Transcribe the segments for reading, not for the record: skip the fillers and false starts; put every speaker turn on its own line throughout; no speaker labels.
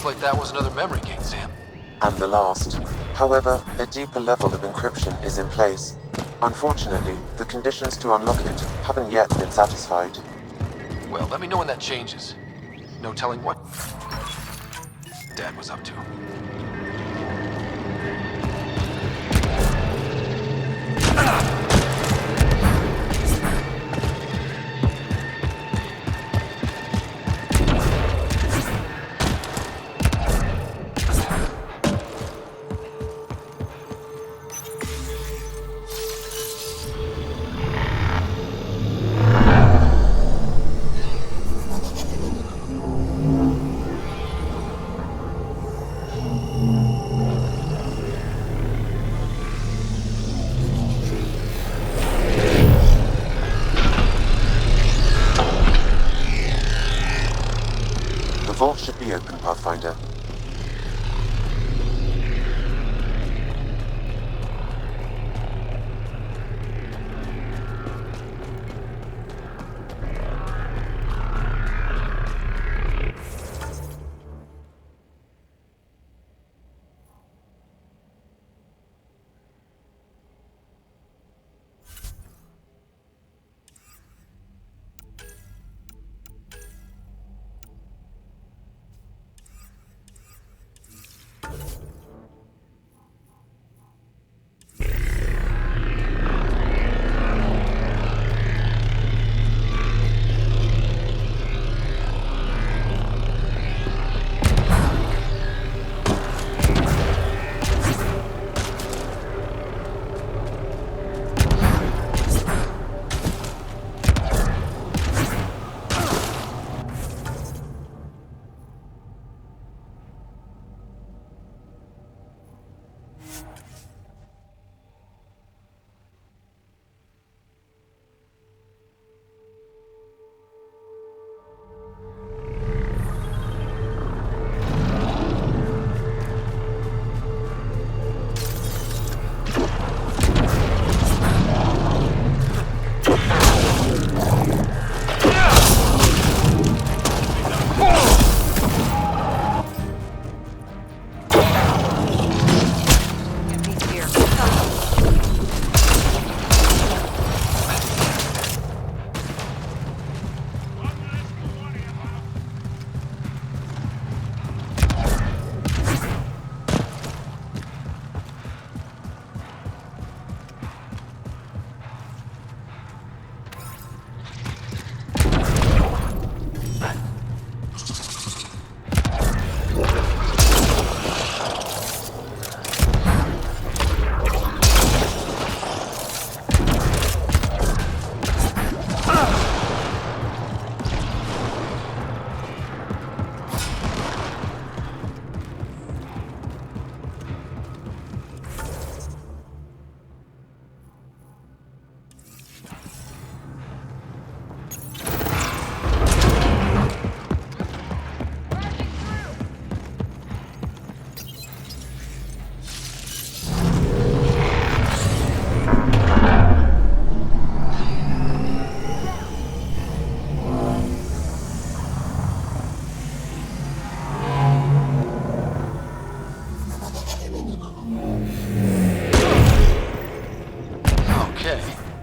Looks like that was another memory gate, Sam.
And the last. However, a deeper level of encryption is in place. Unfortunately, the conditions to unlock it haven't yet been satisfied.
Well, let me know when that changes. No telling what Dad was up to.
The vault should be open, Pathfinder.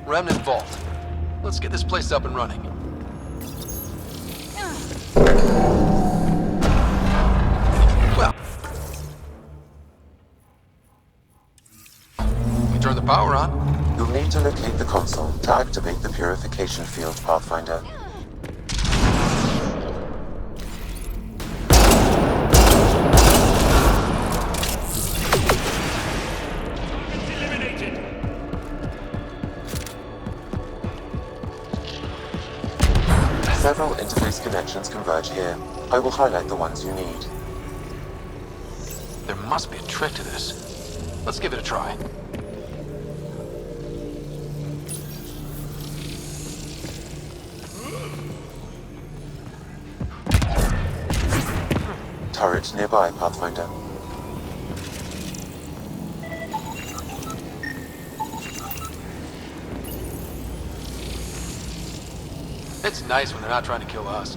Remnant Vault. Let's get this place up and running. Well, we turn the power on.
You'll need to locate the console to activate the purification field, Pathfinder. Several interface connections converge here. I will highlight the ones you need.
There must be a trick to this. Let's give it a try.
Turret nearby, Pathfinder.
It's nice when they're not trying to kill us.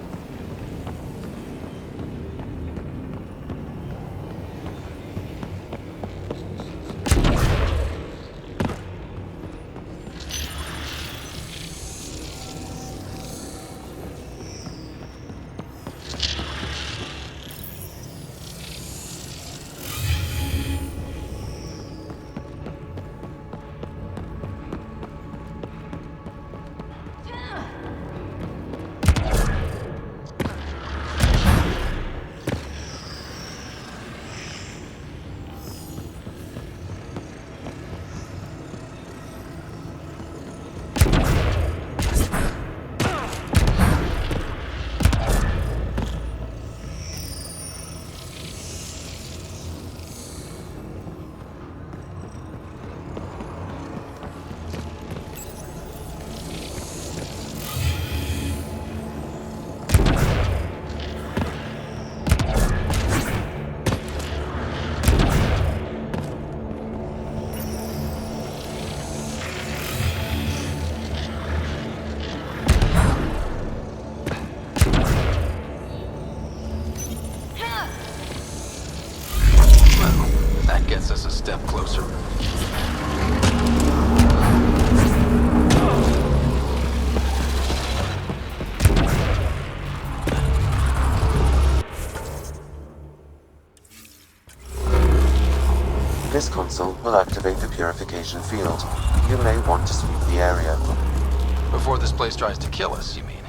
This console will activate the purification field. You may want to sweep the area.
Before this place tries to kill us, you mean?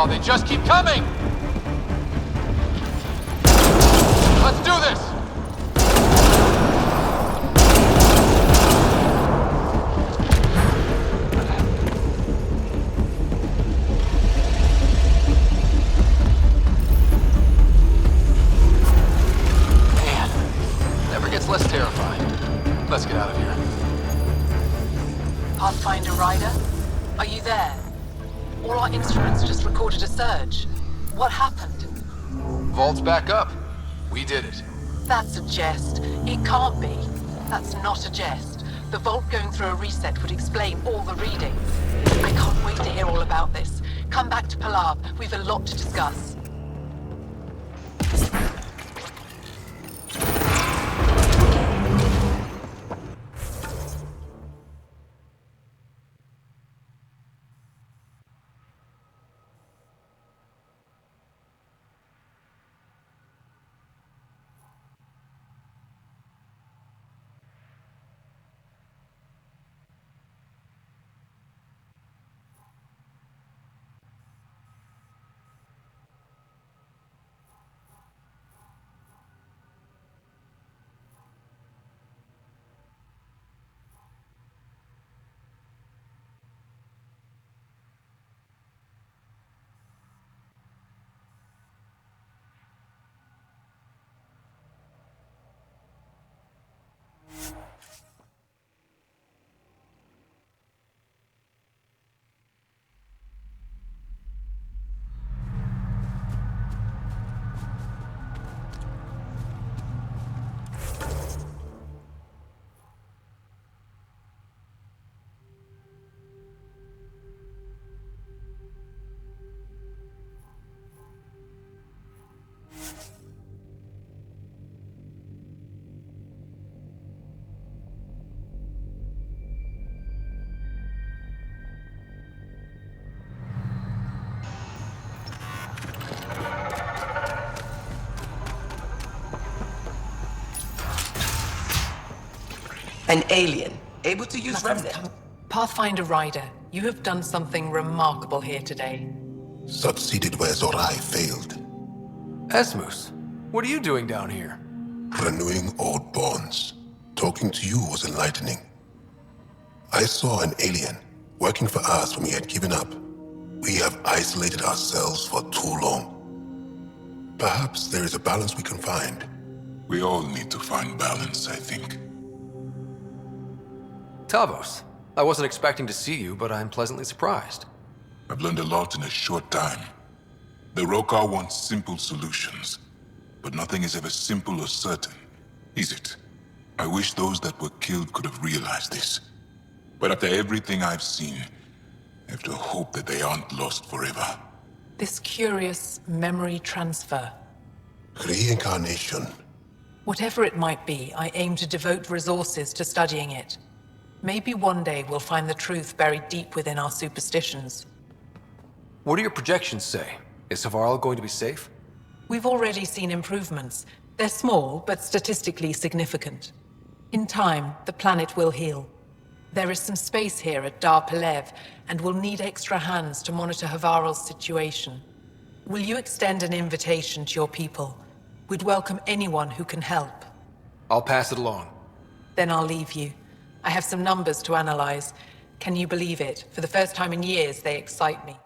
They just keep coming! Let's do this! Man, never gets less terrifying. Let's get out of here.
Pathfinder Rider? Are you there? All our instruments just recorded a surge. What happened?
Vault's back up. We did it.
That's a jest. It can't be. That's not a jest. The vault going through a reset would explain all the readings. I can't wait to hear all about this. Come back to Palab. We've a lot to discuss.
An alien, able to use remnant.
Pathfinder Rider, you have done something remarkable here today.
Succeeded where Zorai failed.
Esmus, what are you doing down here?
Renewing old bonds. Talking to you was enlightening. I saw an alien working for us when we had given up. We have isolated ourselves for too long. Perhaps there is a balance we can find.
We all need to find balance, I think.
Tavos, I wasn't expecting to see you, but I'm pleasantly surprised.
I've learned a lot in a short time. The Rokar wants simple solutions, but nothing is ever simple or certain, is it? I wish those that were killed could have realized this. But after everything I've seen, I have to hope that they aren't lost forever.
This curious memory transfer.
Reincarnation.
Whatever it might be, I aim to devote resources to studying it. Maybe one day we'll find the truth buried deep within our superstitions.
What do your projections say? Is Savarl going to be safe?
We've already seen improvements. They're small, but statistically significant. In time, the planet will heal. There is some space here at Dar Pelev, and we'll need extra hands to monitor Havarl's situation. Will you extend an invitation to your people? We'd welcome anyone who can help.
I'll pass it along.
Then I'll leave you. I have some numbers to analyze. Can you believe it? For the first time in years, they excite me.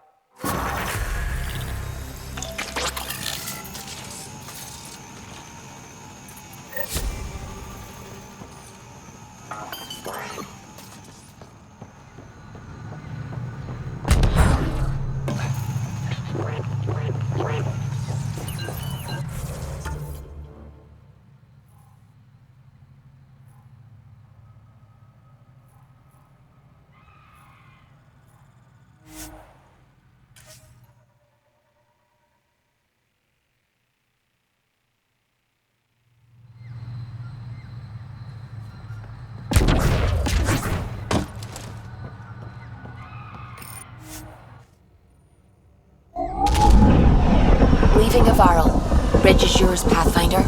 Leaving Havarl. Bridge is yours, Pathfinder.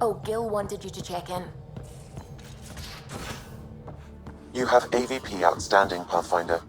Oh, Gil wanted you to check in.
You have AVP outstanding, Pathfinder.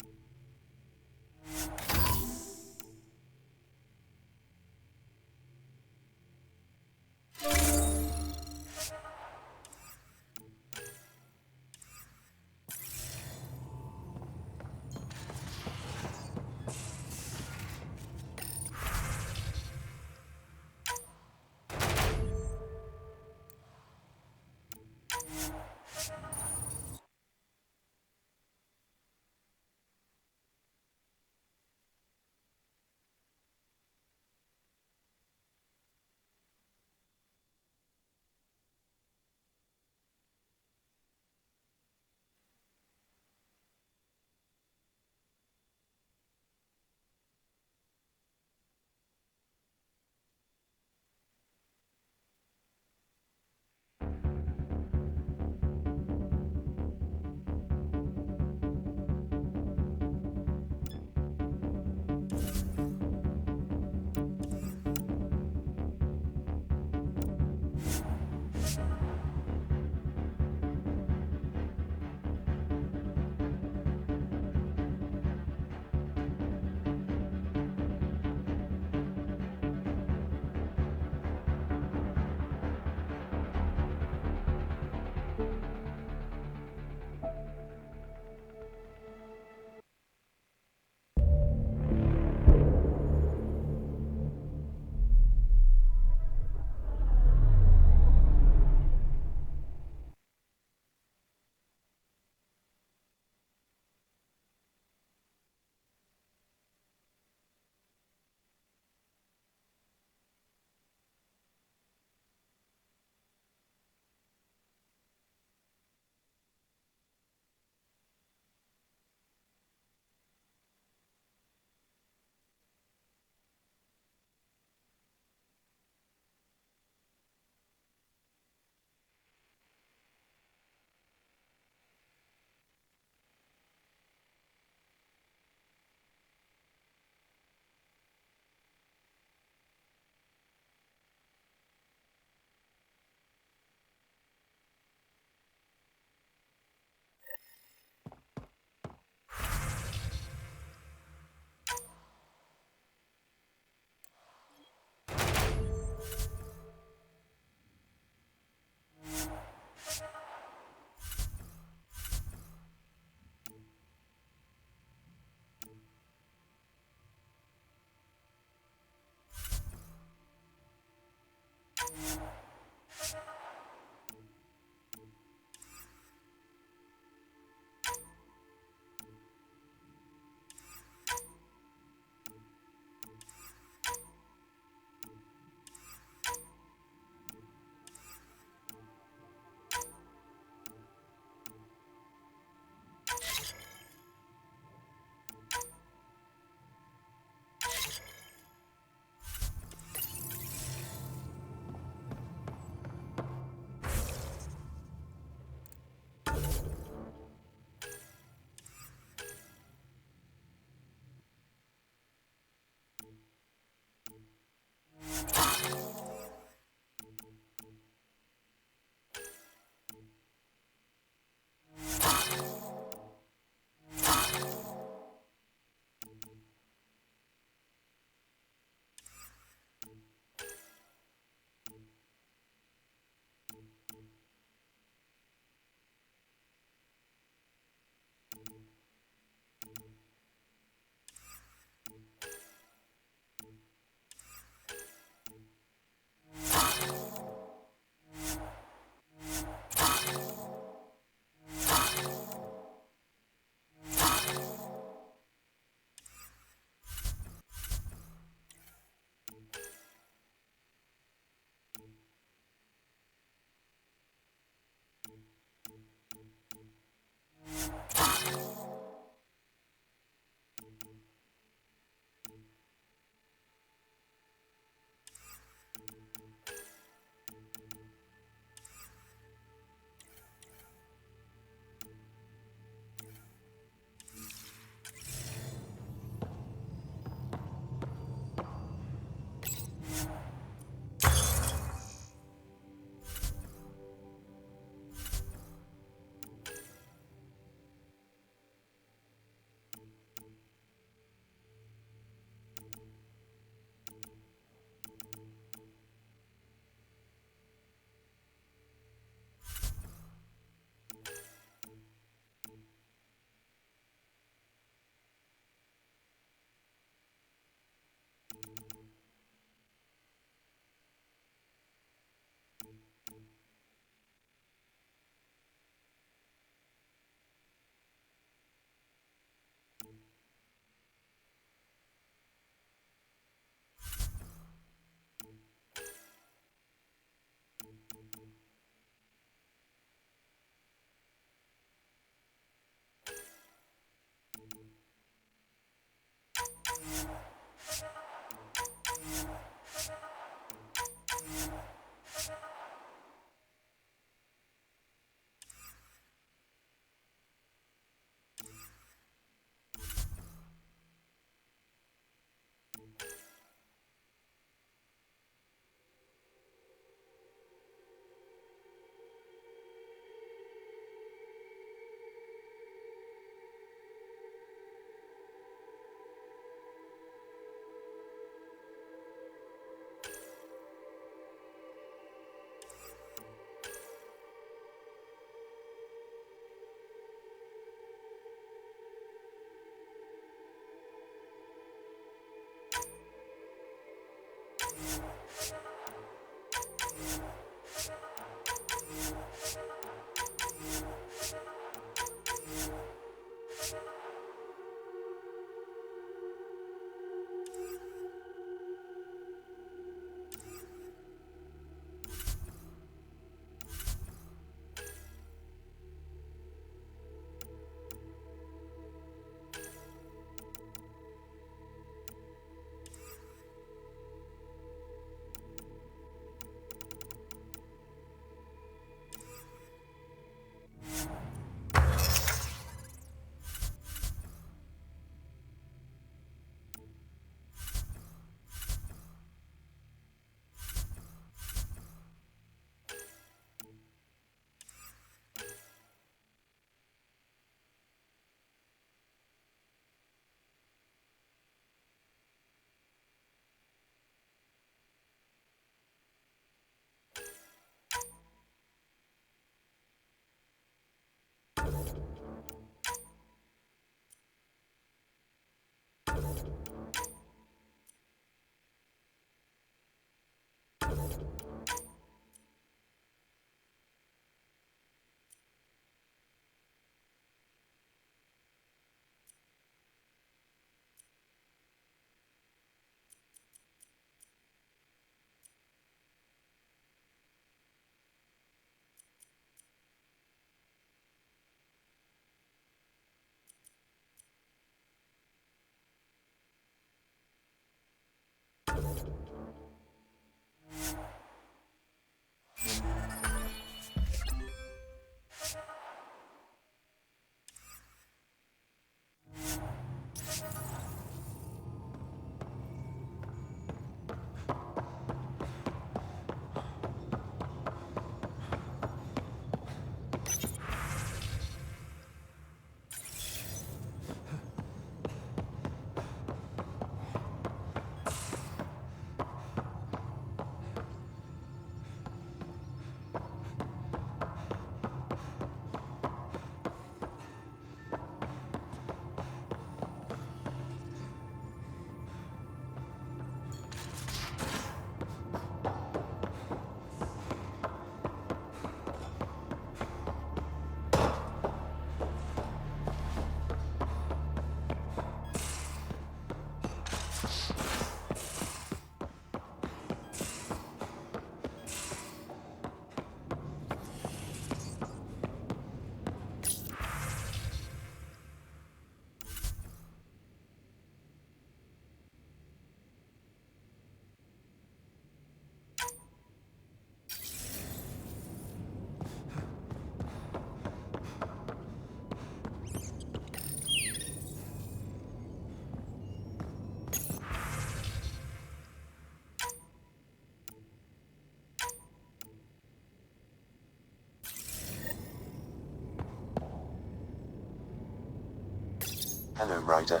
Hello, Ryder.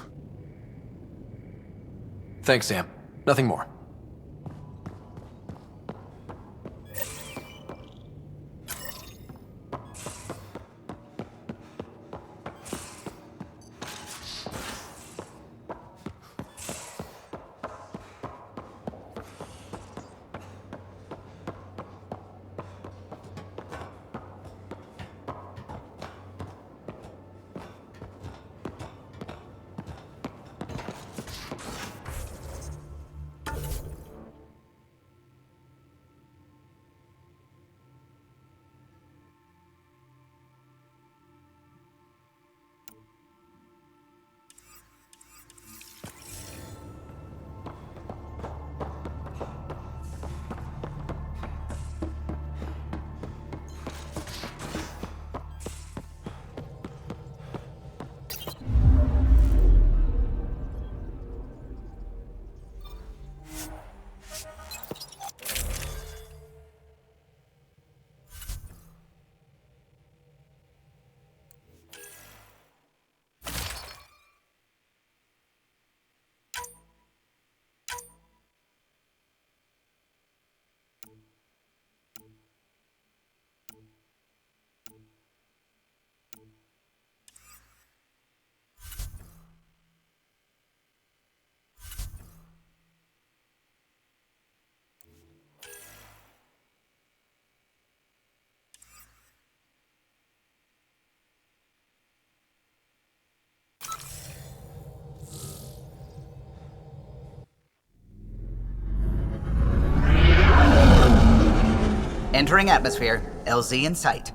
Thanks, Sam. Nothing more.
Entering atmosphere. LZ in sight.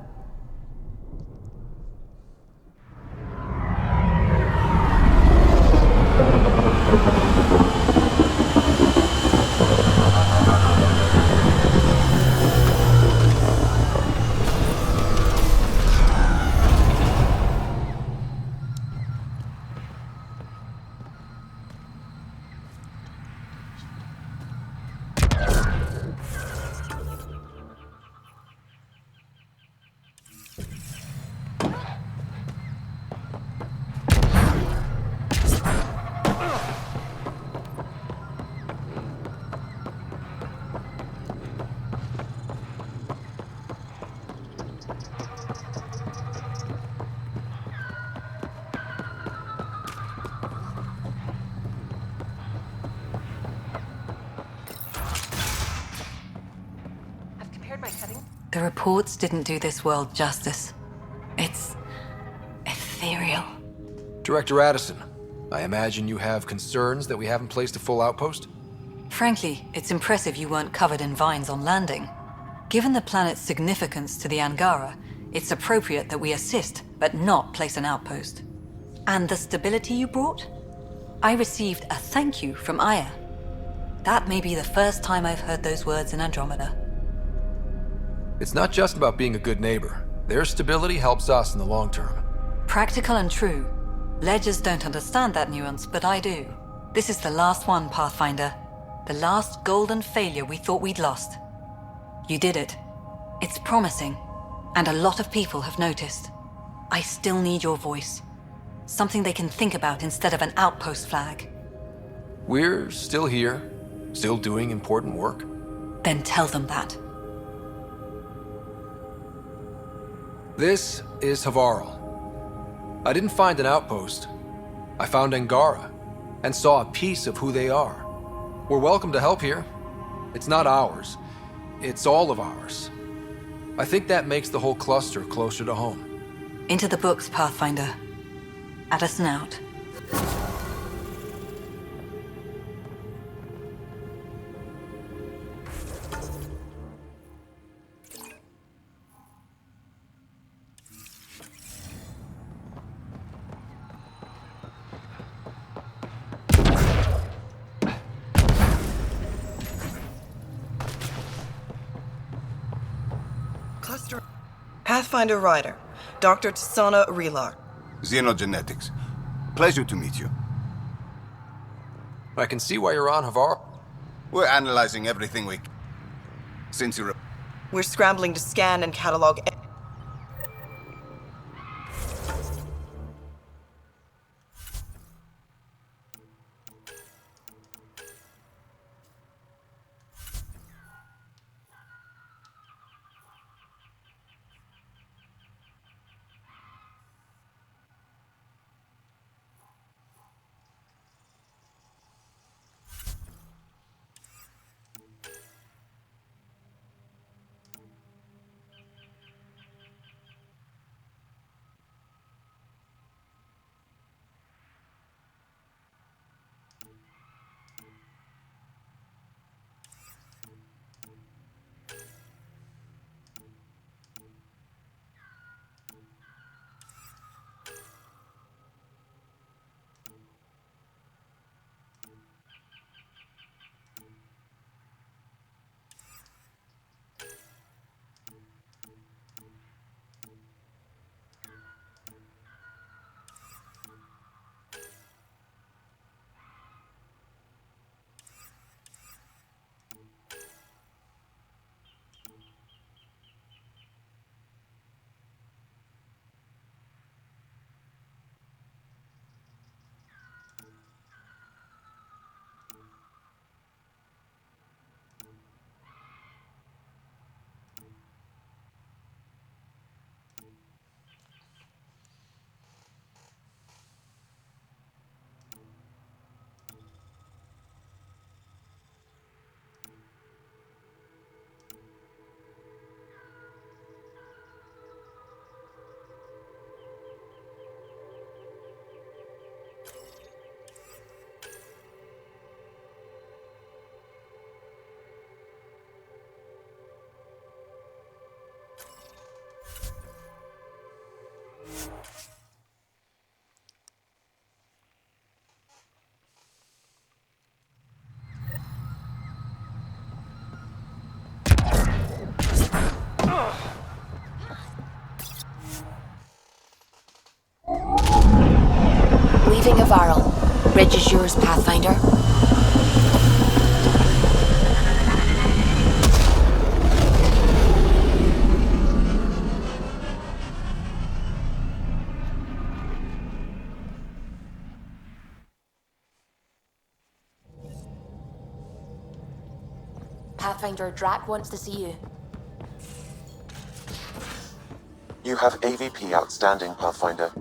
The reports didn't do this world justice. It's ethereal.
Director Addison, I imagine you have concerns that we haven't placed a full outpost?
Frankly, it's impressive you weren't covered in vines on landing. Given the planet's significance to the Angara, it's appropriate that we assist, but not place an outpost. And the stability you brought? I received a thank you from Aya. That may be the first time I've heard those words in Andromeda.
It's not just about being a good neighbor. Their stability helps us in the long term.
Practical and true. Ledgers don't understand that nuance, but I do. This is the last one, Pathfinder. The last golden failure we thought we'd lost. You did it. It's promising, and a lot of people have noticed. I still need your voice. Something they can think about instead of an outpost flag.
We're still here, still doing important work.
Then tell them that.
This is Havarl. I didn't find an outpost. I found Angara, and saw a piece of who they are. We're welcome to help here. It's not ours. It's all of ours. I think that makes the whole cluster closer to home.
Into the books, Pathfinder. Addison out.
Pathfinder Ryder, Dr. Tsana Relar.
Xenogenetics. Pleasure to meet you.
I can see why you're on Havarl.
We're analyzing everything we... Since you...
We're scrambling to scan and catalog...
Detecting a varl. Ridge is yours, Pathfinder. Pathfinder, Drac wants to see you.
You have AVP outstanding, Pathfinder.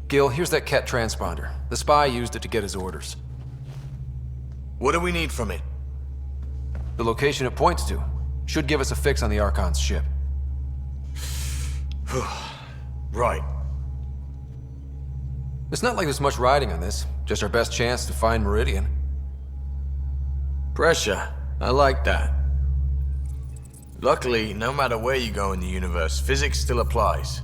Gil, here's that Ket transponder. The spy used it to get his orders.
What do we need from it?
The location it points to should give us a fix on the Archon's ship.
Right.
It's not like there's much riding on this, just our best chance to find Meridian.
Pressure. I like that. Luckily, no matter where you go in the universe, physics still applies.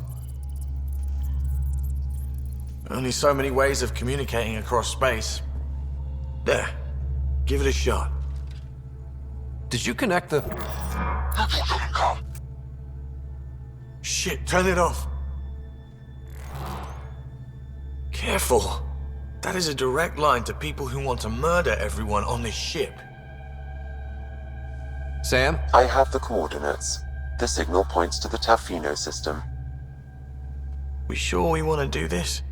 Only so many ways of communicating across space. There. Give it a shot.
Did you connect the...
Shit, turn it off. Careful. That is a direct line to people who want to murder everyone on this ship.
Sam?
I have the coordinates. The signal points to the Tafino system.
We sure we want to do this?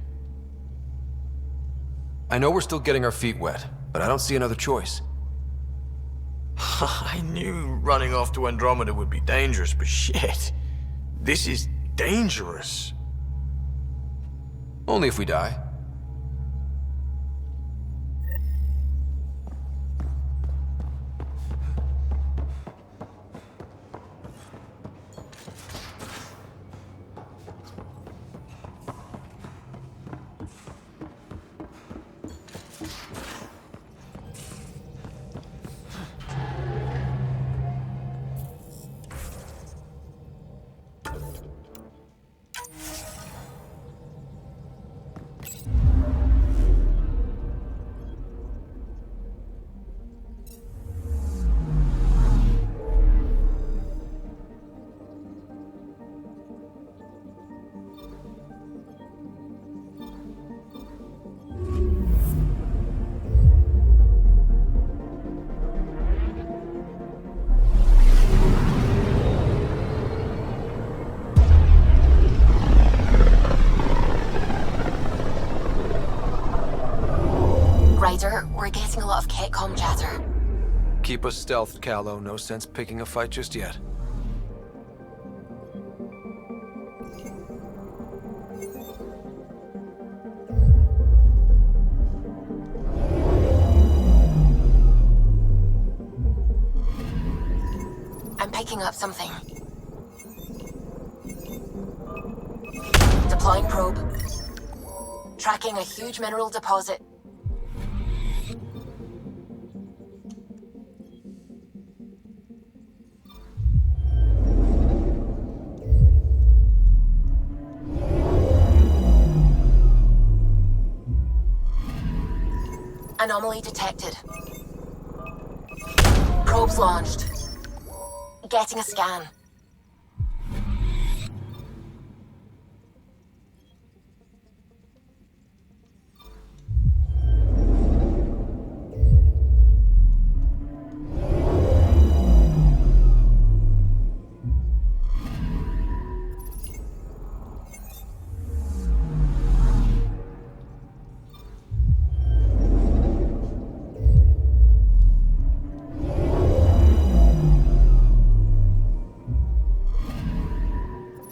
I know we're still getting our feet wet, but I don't see another choice.
I knew running off to Andromeda would be dangerous, but shit. This is dangerous.
Only if we die.
We're getting a lot of Ketcom chatter.
Keep us stealthed, Callow. No sense picking a fight just yet.
I'm picking up something. Deploying probe. Tracking a huge mineral deposit. Anomaly detected. Probes launched. Getting a scan.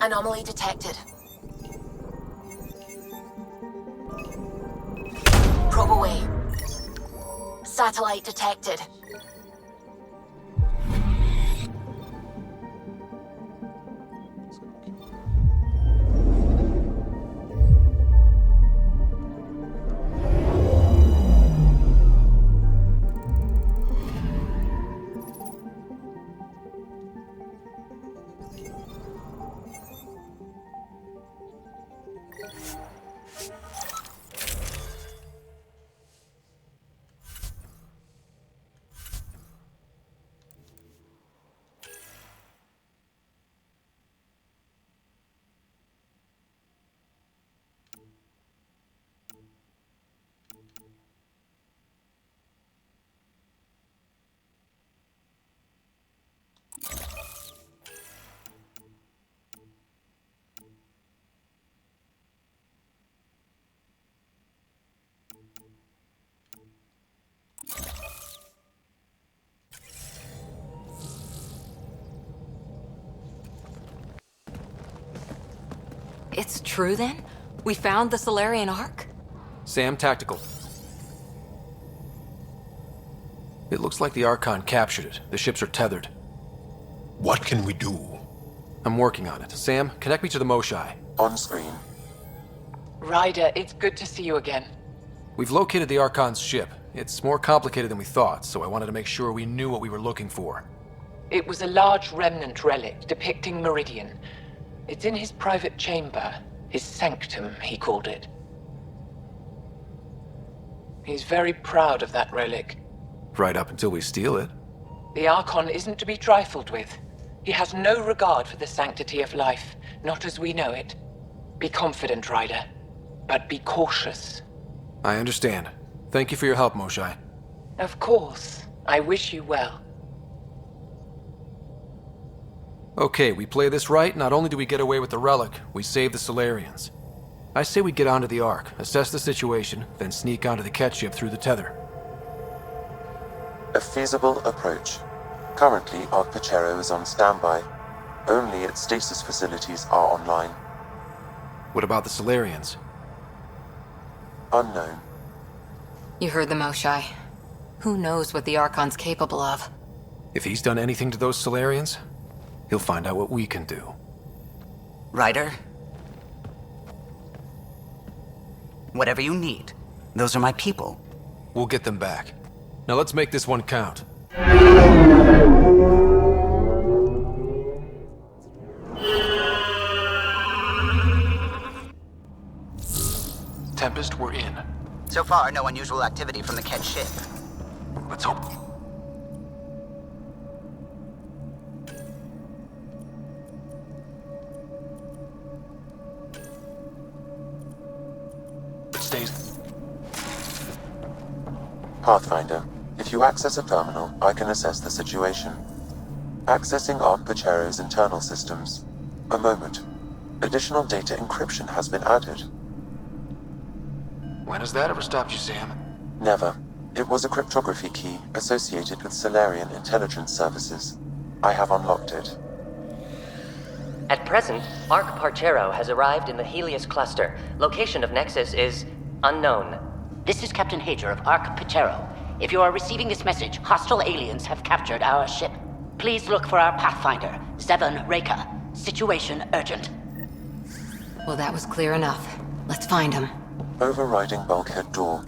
Anomaly detected. Probe away. Satellite detected.
It's true then? We found the Solarian Ark?
Sam, tactical. It looks like the Archon captured it. The ships are tethered.
What can we do?
I'm working on it. Sam, connect me to the Moshai.
On screen.
Ryder, it's good to see you again.
We've located the Archon's ship. It's more complicated than we thought, so I wanted to make sure we knew what we were looking for.
It was a large remnant relic depicting Meridian. It's in his private chamber. His sanctum, he called it. He's very proud of that relic.
Right up until we steal it.
The Archon isn't to be trifled with. He has no regard for the sanctity of life, not as we know it. Be confident, Ryder, but be cautious.
I understand. Thank you for your help, Moshai.
Of course. I wish you well.
Okay, we play this right, not only do we get away with the relic, we save the Solarians. I say we get onto the Ark, assess the situation, then sneak onto the catch ship through the tether.
A feasible approach. Currently, Ark Pachero is on standby. Only its stasis facilities are online.
What about the Solarians?
Unknown.
You heard the Moshai. Who knows what the Archon's capable of?
If he's done anything to those Solarians, he'll find out what we can do.
Ryder? Whatever you need. Those are my people.
We'll get them back. Now let's make this one count. Tempest, we're in.
So far, no unusual activity from the Ket ship.
Let's hope. It stays.
Pathfinder, if you access a terminal, I can assess the situation. Accessing Ark Pachero's internal systems. A moment. Additional data encryption has been added.
When has that ever stopped you, Sam?
Never. It was a cryptography key associated with Solarian intelligence services. I have unlocked it.
At present, Ark Parchero has arrived in the Helios cluster. Location of Nexus is unknown.
This is Captain Hager of Ark Pachero. If you are receiving this message, hostile aliens have captured our ship. Please look for our Pathfinder, Zevon Reka. Situation urgent.
Well, that was clear enough. Let's find him.
Overriding bulkhead door.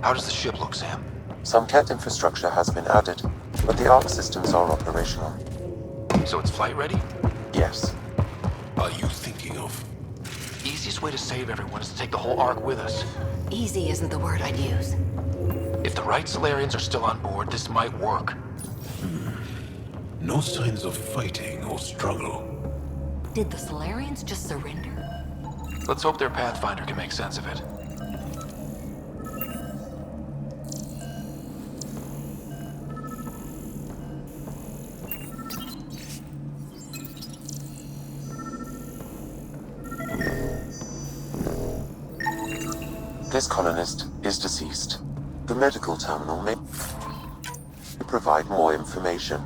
How does the ship look, Sam?
Some Ket infrastructure has been added, but the Ark systems are operational.
So it's flight ready?
Yes.
Are you thinking of?
Easiest way to save everyone is to take the whole Ark with us.
Easy isn't the word I'd use.
If the right Solarians are still on board, this might work.
No signs of fighting or struggle.
Did the Solarians just surrender?
Let's hope their Pathfinder can make sense of it.
This colonist is deceased. The medical terminal may provide more information.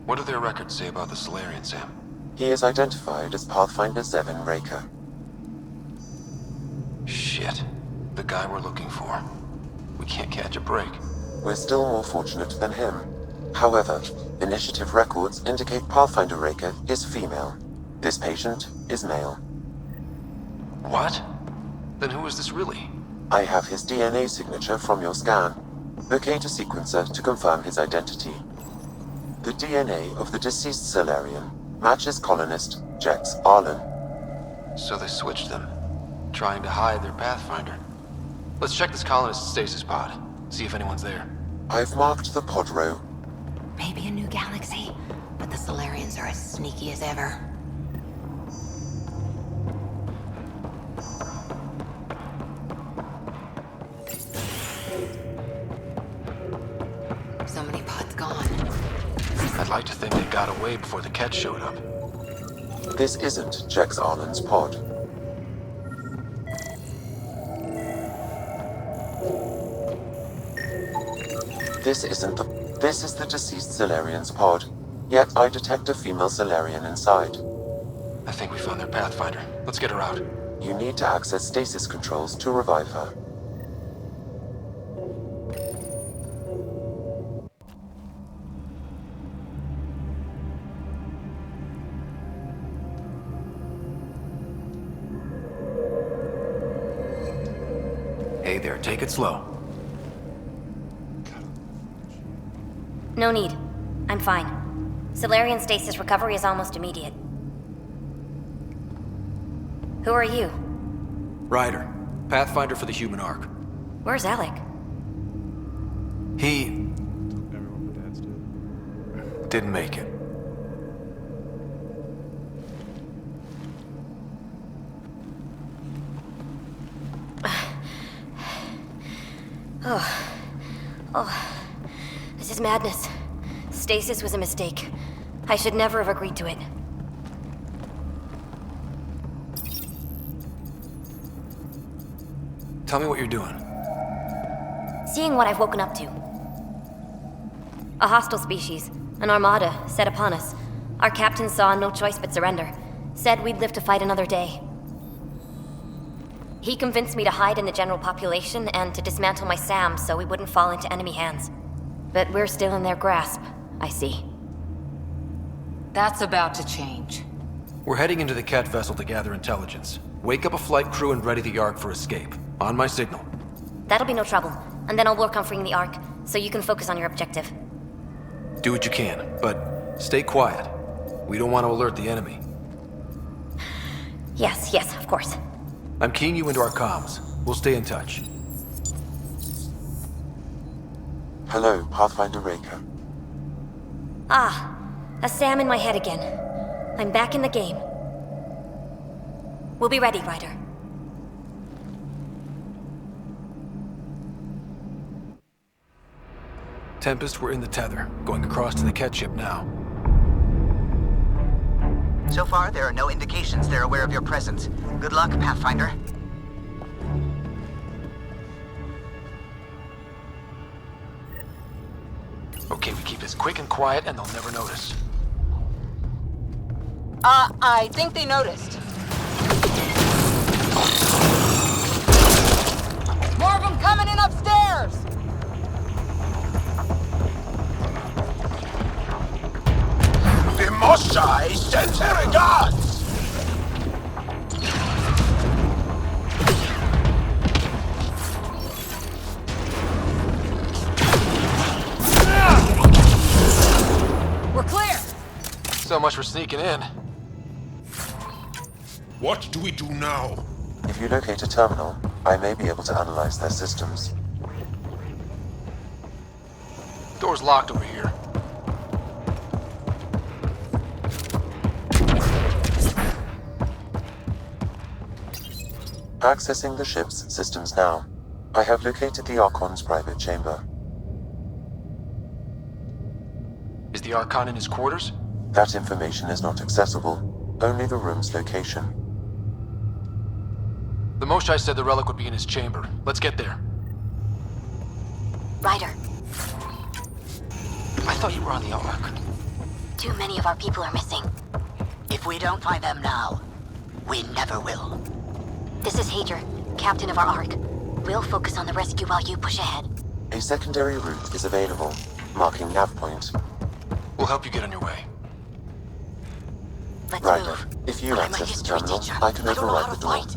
What do their records say about the Solarian, Sam?
He is identified as Pathfinder 7 Raker.
Shit. The guy we're looking for. We can't catch a break.
We're still more fortunate than him. However, initiative records indicate Pathfinder Raker is female. This patient is male.
What? Then who is this really?
I have his DNA signature from your scan. Locate a sequencer to confirm his identity. The DNA of the deceased Solarian matches colonist Jex Arlen.
So they switched them, trying to hide their Pathfinder. Let's check this colonist's stasis pod, see if anyone's there.
I've marked the pod row.
Maybe a new galaxy, but the Solarians are as sneaky as ever. So many pods gone.
I'd like to think they got away before the Ket showed up.
This isn't Jex Arlen's pod. This is the deceased Solarian's pod. Yet I detect a female Solarian inside.
I think we found their Pathfinder. Let's get her out.
You need to access stasis controls to revive her.
Hey there, take it slow.
No need. I'm fine. Solarian stasis recovery is almost immediate. Who are you?
Ryder, Pathfinder for the human ark.
Where's Alec?
He... didn't make it.
Oh. This is madness. Stasis was a mistake. I should never have agreed to it.
Tell me what you're doing.
Seeing what I've woken up to. A hostile species, an armada, set upon us. Our captain saw no choice but surrender. Said we'd live to fight another day. He convinced me to hide in the general population and to dismantle my SAM so we wouldn't fall into enemy hands. But we're still in their grasp, I see.
That's about to change.
We're heading into the Ket vessel to gather intelligence. Wake up a flight crew and ready the Ark for escape. On my signal.
That'll be no trouble, and then I'll work on freeing the Ark, so you can focus on your objective.
Do what you can, but stay quiet. We don't want to alert the enemy.
Yes, of course.
I'm keying you into our comms. We'll stay in touch.
Hello, Pathfinder Raker.
Ah, a SAM in my head again. I'm back in the game. We'll be ready, Ryder.
Tempest, we're in the tether, going across to the Ket ship now.
So far, there are no indications they're aware of your presence. Good luck, Pathfinder.
Okay, we keep this quick and quiet and they'll never notice.
I think they noticed. More of them coming in upstairs!
Vimoshai sends her regards!
We're clear!
So much for sneaking in.
What do we do now?
If you locate a terminal, I may be able to analyze their systems.
Door's locked over here.
Accessing the ship's systems now. I have located the Archon's private chamber.
Is the Archon in his quarters?
That information is not accessible, only the room's location.
The Moshai said the relic would be in his chamber. Let's get there.
Ryder,
I thought you were on the Ark.
too many of our people are missing.
If we don't find them now, we never will.
This is Hager, captain of our Ark. We'll focus on the rescue while you push ahead.
A secondary route is available, marking nav point.
We'll help you get on your way.
Let's
Ryder,
move.
if you
I'm a
access the
history
terminal,
teacher.
I can
I don't know
override
how
the
to
door.
fight.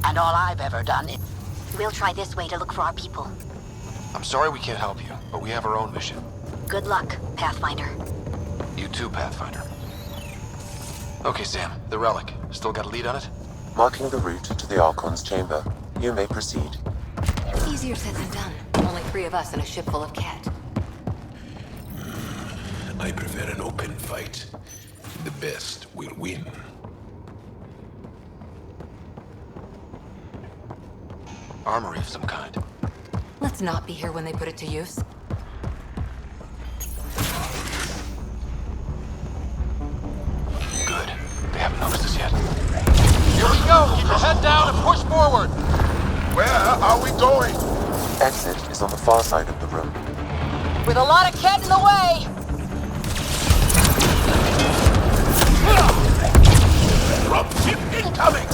And all I've ever done is...
We'll try this way to look for our people.
I'm sorry we can't help you, but we have our own mission.
Good luck, Pathfinder.
You too, Pathfinder. Okay, Sam, the relic. Still got a lead on it?
Marking the route to the Archon's chamber. You may proceed.
Easier said than done. Only 3 of us and a ship full of cat.
I prefer an open fight. The best will win.
Armory of some kind.
Let's not be here when they put it to use.
Good. They haven't noticed us yet. Here we go! Keep your head down and push forward!
Where are we going?
Exit is on the far side of the room.
With a lot of cat in the way!
Dropship incoming!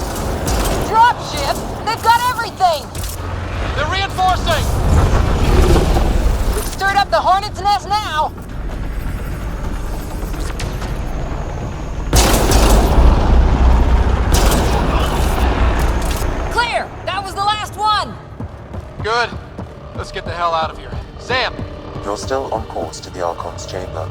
Dropship? They've got everything!
They're reinforcing!
We've stirred up the hornet's nest now! Clear! That was the last one!
Good. Let's get the hell out of here. Sam!
You're still on course to the Archon's chamber.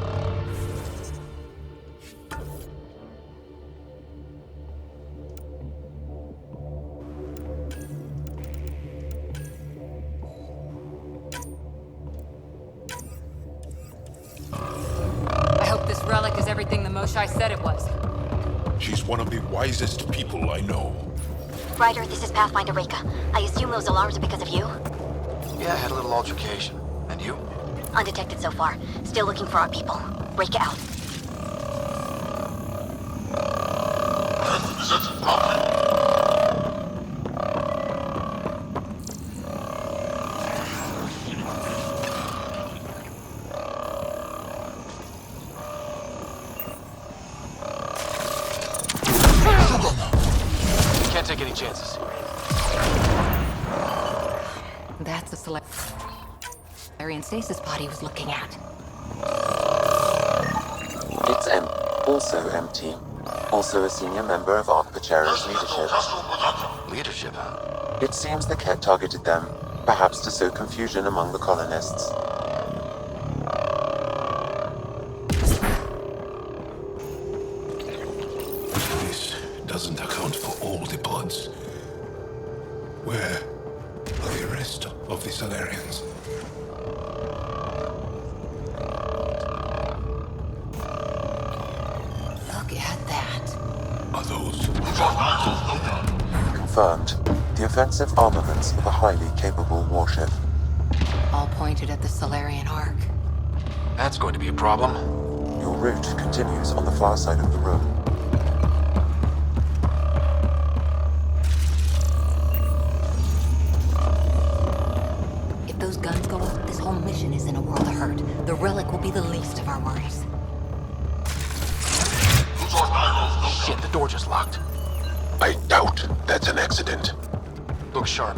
I hope this relic is everything the Moshai said it was.
She's one of the wisest people I know.
Ryder, this is Pathfinder Reka. I assume those alarms are because of you?
Yeah, I had a little altercation. And you?
Undetected so far. Still looking for our people. Reka out.
Can't take any chances.
That's the Solarian stasis pod he was looking at.
It's also empty. Also a senior member of Arch Pachero's leadership.
Leadership, huh?
It seems the Ket targeted them, perhaps to sow confusion among the colonists.
This doesn't account for all the pods. Where are the rest of the Solarians?
Look at that.
Are those...
Confirmed. The offensive armaments of a highly capable warship.
All pointed at the Solarian Ark.
That's going to be a problem.
Your route continues on the far side of the room.
If those guns go off, this whole mission is in a world of hurt. The relic will be the least of our worries.
Shit, the door just locked.
I doubt that's an accident.
Look sharp.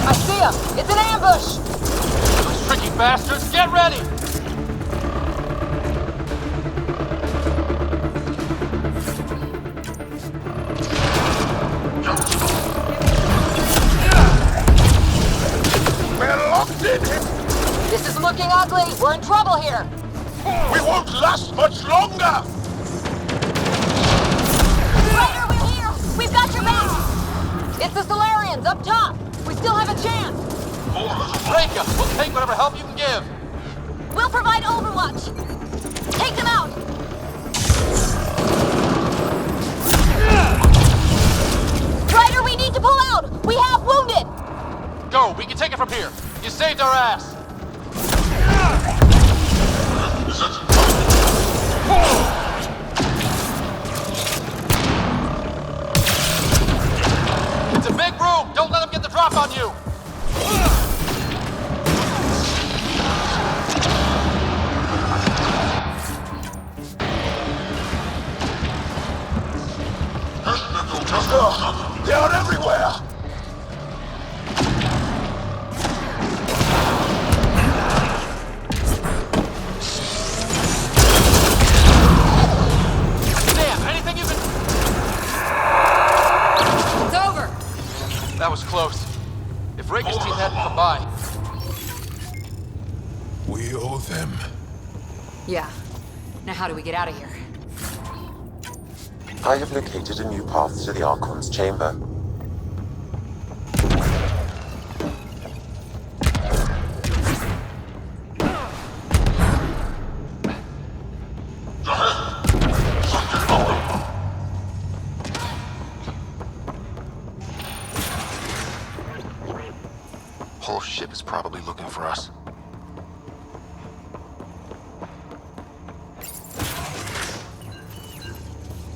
I see him! It's an ambush!
Those tricky bastards, get ready!
We're locked in!
This is looking ugly! We're in trouble here!
We won't last much longer!
Ryder, we're here! We've got your back! It's the Solarians, up top! We still have a chance!
Reka, we'll take whatever help you can give.
We'll provide overwatch! Take them out! Ryder, we need to pull out! We have wounded!
Go, we can take it from here. You saved our ass.
They're everywhere!
Sam, anything you can...
It's over!
That was close. If Reka's team hadn't come by...
We owe them.
Yeah. Now how do we get out of here?
I have located a new path to the Archon's chamber.
Whole ship is probably looking for us.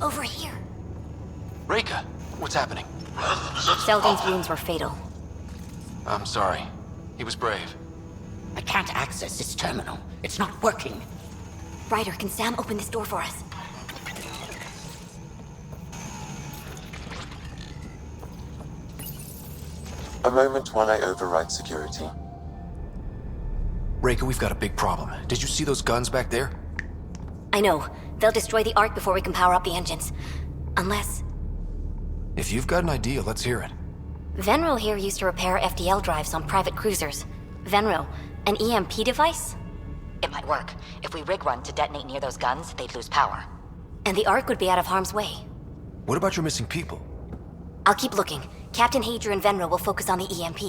Over here.
Reka, what's happening?
Selden's wounds were fatal.
I'm sorry. He was brave.
I can't access this terminal. It's not working.
Ryder, can Sam open this door for us?
A moment while I override security.
Reka, we've got a big problem. Did you see those guns back there?
I know. They'll destroy the Ark before we can power up the engines. Unless...
If you've got an idea, let's hear it.
Venro here used to repair FDL drives on private cruisers. Venro, an EMP device?
It might work. If we rig one to detonate near those guns, they'd lose power.
And the Ark would be out of harm's way.
What about your missing people?
I'll keep looking. Captain Hadra and Venro will focus on the EMP.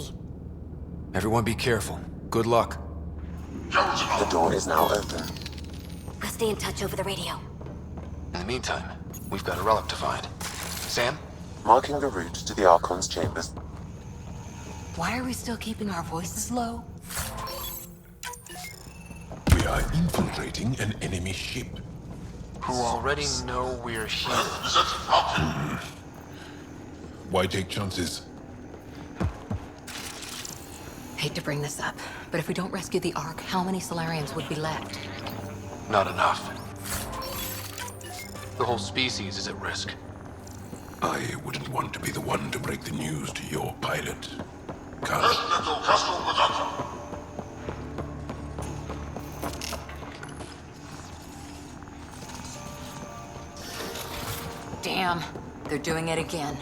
Everyone be careful. Good luck.
The door is now open.
We'll stay in touch over the radio.
In the meantime, we've got a relic to find. Sam?
Marking the route to the Archon's chambers.
Why are we still keeping our voices low?
We are infiltrating an enemy ship.
Who already know we're here.
Why take chances?
Hate to bring this up, but if we don't rescue the Ark, how many Solarians would be left?
Not enough. The whole species is at risk.
I wouldn't want to be the one to break the news to your pilot, Carl.
Damn, they're doing it again.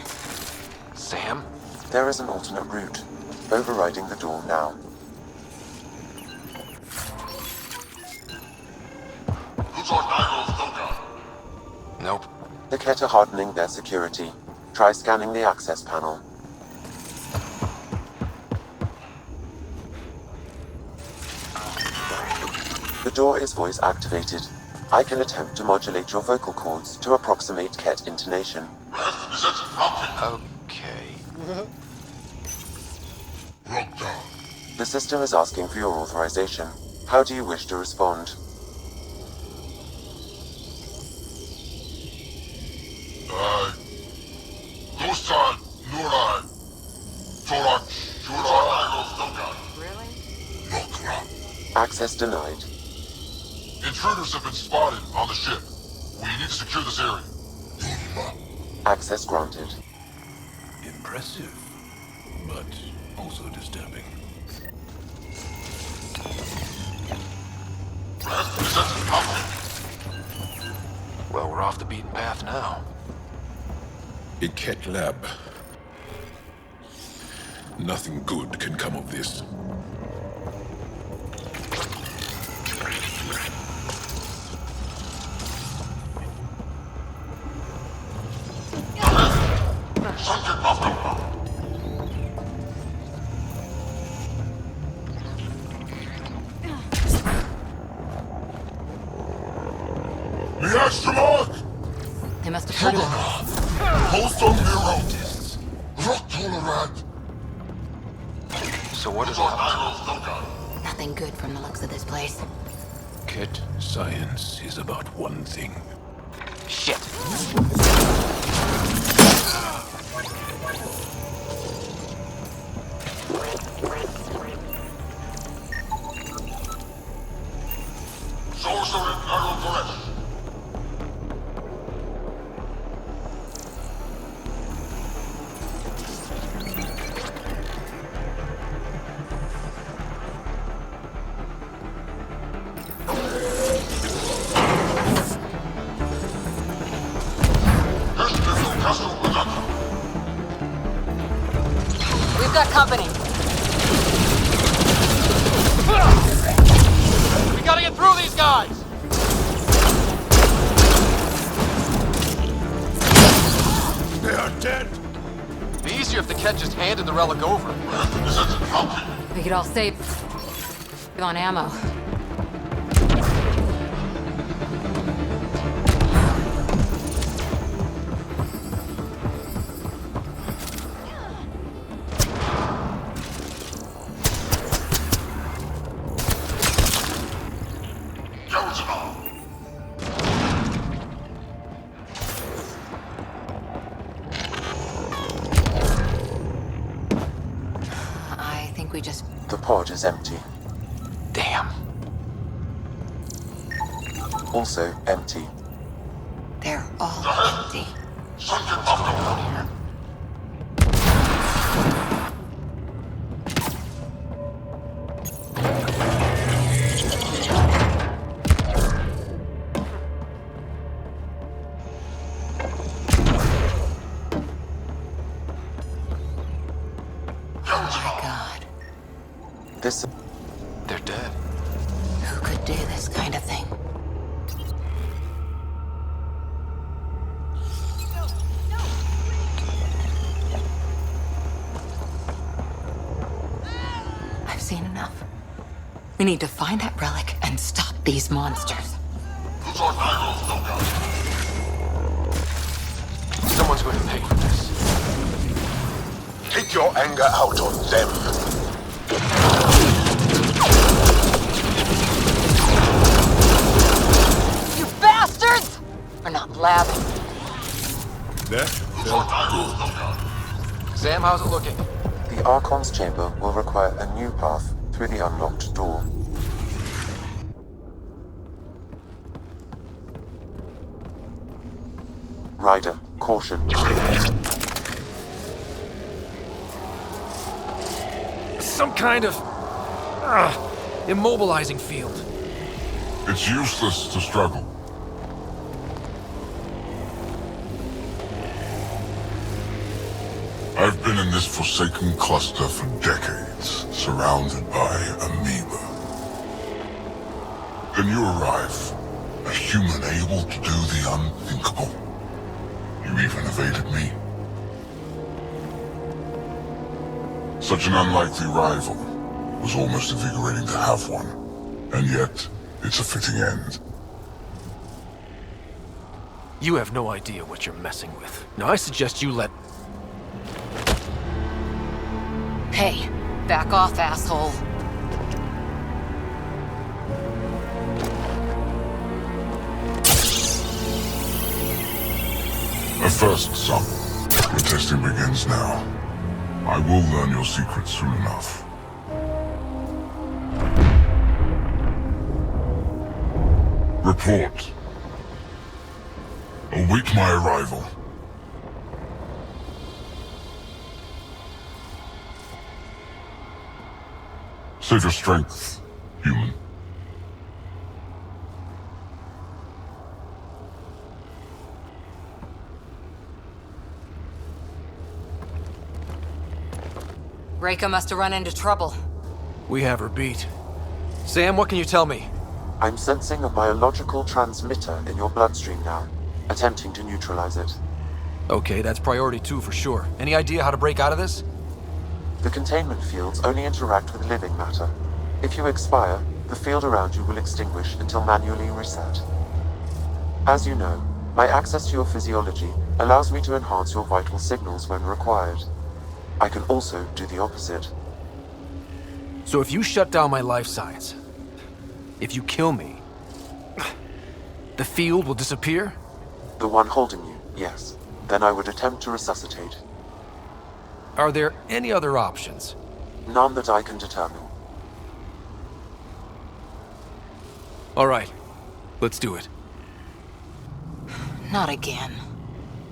Sam?
There is an alternate route. Overriding the door now.
Nope.
The Ket are hardening their security. Try scanning the access panel. The door is voice activated. I can attempt to modulate your vocal cords to approximate Ket intonation.
Okay.
The system is asking for your authorization. How do you wish to respond? Access denied.
Intruders have been spotted on the ship. We need to secure this area.
Access granted.
Impressive, but also disturbing.
Well, we're off the beaten path now.
A Ket lab. Nothing good can come of this.
They must have heard of
So what is that?
Nothing good from the looks of this place.
Ket science is about one thing.
Shit.
company.
We gotta get through these guys!
They are dead!
Be easier if the Ket just handed the relic over.
We could all save on ammo. I think we just...
The pod is empty.
Damn.
Also empty.
They're all empty.
What's going on here?
This...
They're dead.
Who could do this kind of thing? I've seen enough. We need to find that relic and stop these monsters.
Someone's going to pay for this.
Take your anger out on them.
You bastards! We're not blabbing.
That felt good.
Sam, how's it looking?
The Archon's chamber will require a new path through the unlocked door. Ryder, caution.
Some kind of... immobilizing field.
It's useless to struggle. I've been in this forsaken cluster for decades, surrounded by amoeba. Then you arrive, a human able to do the unthinkable. You even evaded me. Such an unlikely rival. Was almost invigorating to have one. And yet, it's a fitting end.
You have no idea what you're messing with. Now I suggest you let...
Hey, back off, asshole.
A first, son. Your testing begins now. I will learn your secrets soon enough. Report. Await my arrival. Save your strength, human.
Reika must have run into trouble.
We have her beat. Sam, what can you tell me?
I'm sensing a biological transmitter in your bloodstream now, attempting to neutralize it.
Okay, that's priority 2 for sure. Any idea how to break out of this?
The containment fields only interact with living matter. If you expire, the field around you will extinguish until manually reset. As you know, my access to your physiology allows me to enhance your vital signals when required. I can also do the opposite.
So if you shut down my life signs, if you kill me, the field will disappear?
The one holding you, yes. Then I would attempt to resuscitate.
Are there any other options?
None that I can determine.
All right, let's do it.
Not again.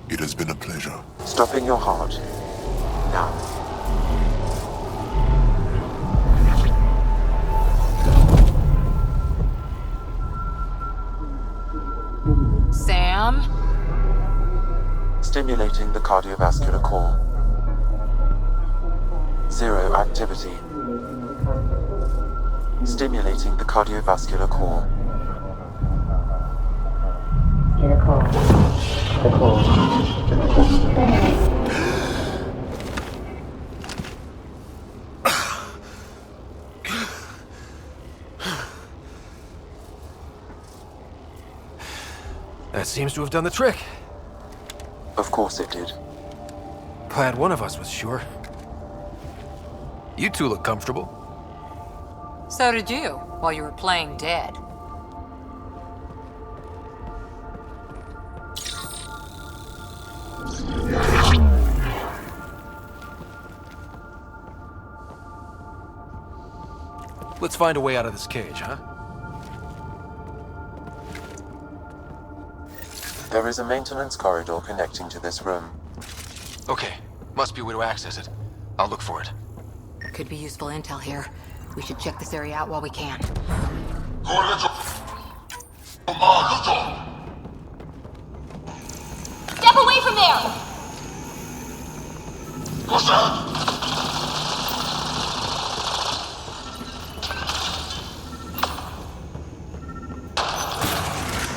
It has been a pleasure.
Stopping your heart. Now.
Sam?
Stimulating the cardiovascular core. Zero activity. Stimulating the cardiovascular core.
That seems to have done the trick.
Of course it did.
Glad one of us was sure. You two look comfortable.
So did you, while you were playing dead.
Let's find a way out of this cage, huh?
There is a maintenance corridor connecting to this room.
Okay, must be a way to access it. I'll look for it.
Could be useful intel here. We should check this area out while we can.
Step away from there!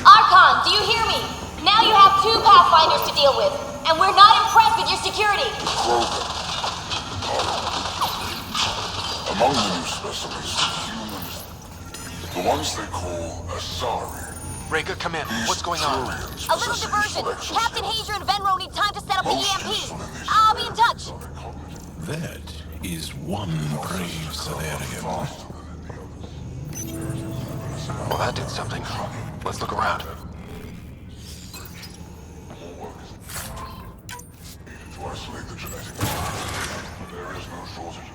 Archon, do you hear me? Now you have 2 Pathfinders to deal with, and we're not impressed with your security.
Among the new specimens of humans, the ones they call Asari.
Reka, come in. What's going on?
A little diversion. Captain Hazer and Venro need time to set up the EMP. I'll be in touch.
That is one brave Solarian.
Well, that did something. Let's look around.
To isolate the genetic code, there is no shortage.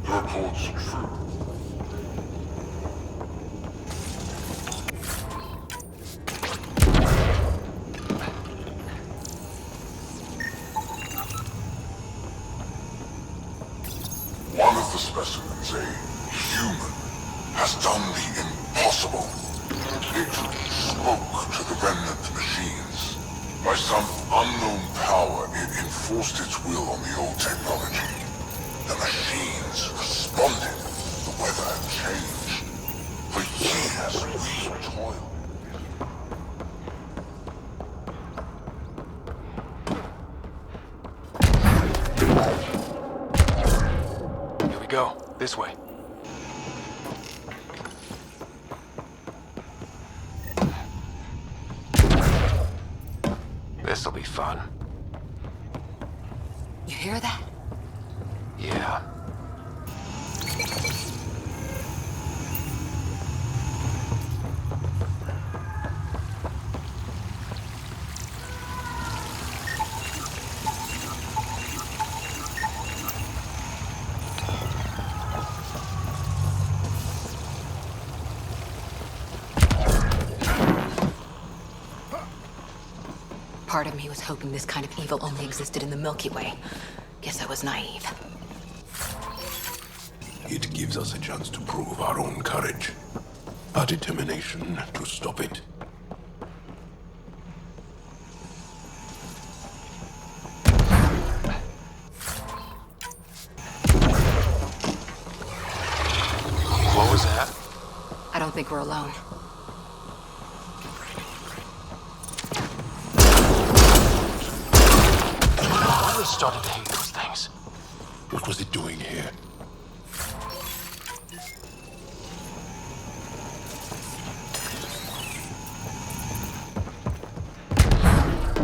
Your reports are true. One of the specimens, a human, has done the impossible. It spoke to the remnant machines. By some unknown power, it enforced its will on the old technology. The machines responded. The weather had changed. For years, we toiled.
Here we go. This way. This'll be fun.
You hear that?
Yeah.
Part of me was hoping this kind of evil only existed in the Milky Way. Guess I was naive.
It gives us a chance to prove our own courage, our determination to stop it.
What was that?
I don't think we're alone.
I really started to hate those things.
What was it doing here?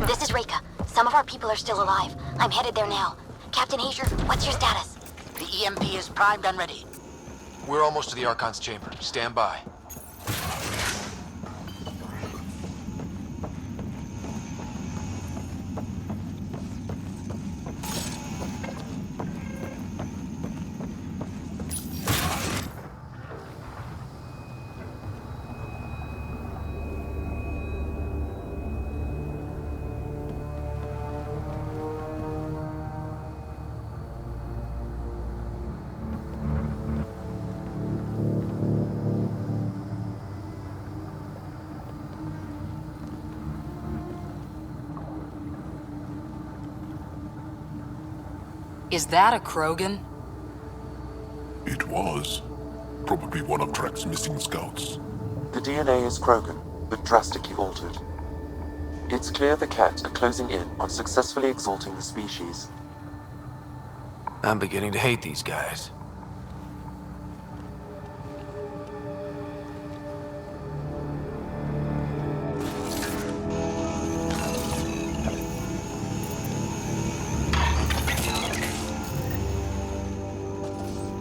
This is Reka. Some of our people are still alive. I'm headed there now. Captain Hazer, what's your status?
The EMP is primed and ready.
We're almost to the Archon's chamber. Stand by.
Is that a Krogan?
It was. Probably one of Drax's missing scouts.
The DNA is Krogan, but drastically altered. It's clear the Ket are closing in on successfully exalting the species.
I'm beginning to hate these guys.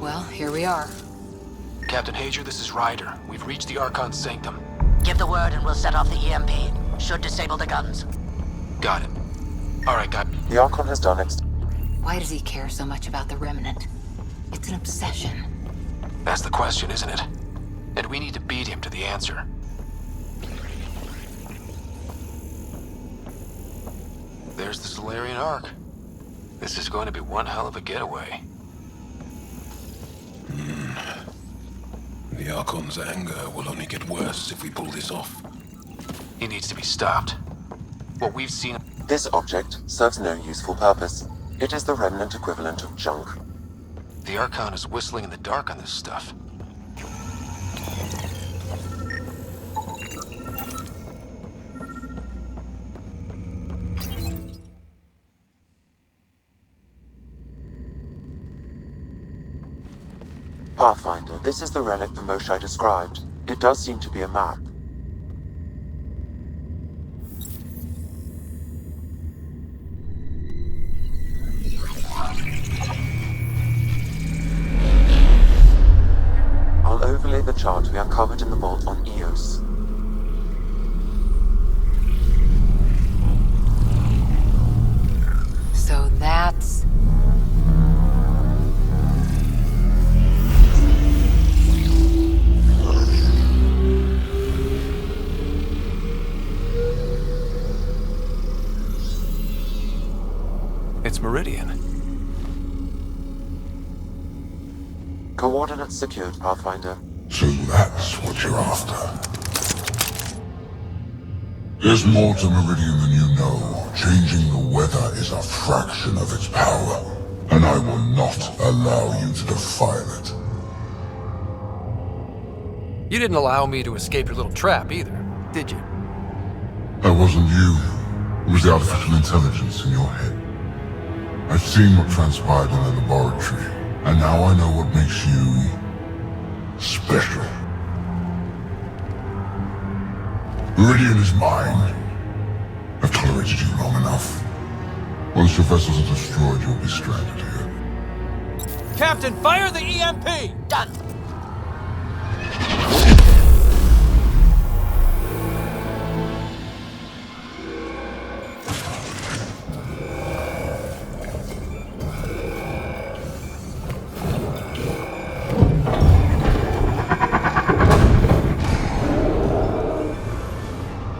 Well, here we are.
Captain Hager, this is Ryder. We've reached the Archon sanctum.
Give the word and we'll set off the EMP. Should disable the guns.
Got it. All right, guys.
The Archon has done
Why does he care so much about the Remnant? It's an obsession.
That's the question, isn't it? And we need to beat him to the answer. There's the Solarian Ark. This is going to be one hell of a getaway.
The Archon's anger will only get worse if we pull this off.
He needs to be stopped. What we've seen...
This object serves no useful purpose. It is the remnant equivalent of junk.
The Archon is whistling in the dark on this stuff.
Pathfinder, this is the relic the Moshae described. It does seem to be a map. I'll overlay the chart we uncovered in the vault on Eos.
So that's...
It's Meridian.
Coordinates secured, Pathfinder.
So that's what you're after. There's more to Meridian than you know. Changing the weather is a fraction of its power, and I will not allow you to defile it.
You didn't allow me to escape your little trap either, did you?
That wasn't you. It was the artificial intelligence in your head. I've seen what transpired in the laboratory, and now I know what makes you... special. Meridian is mine. I've tolerated you long enough. Once your vessels are destroyed, you'll be stranded here.
Captain, fire the EMP!
Done!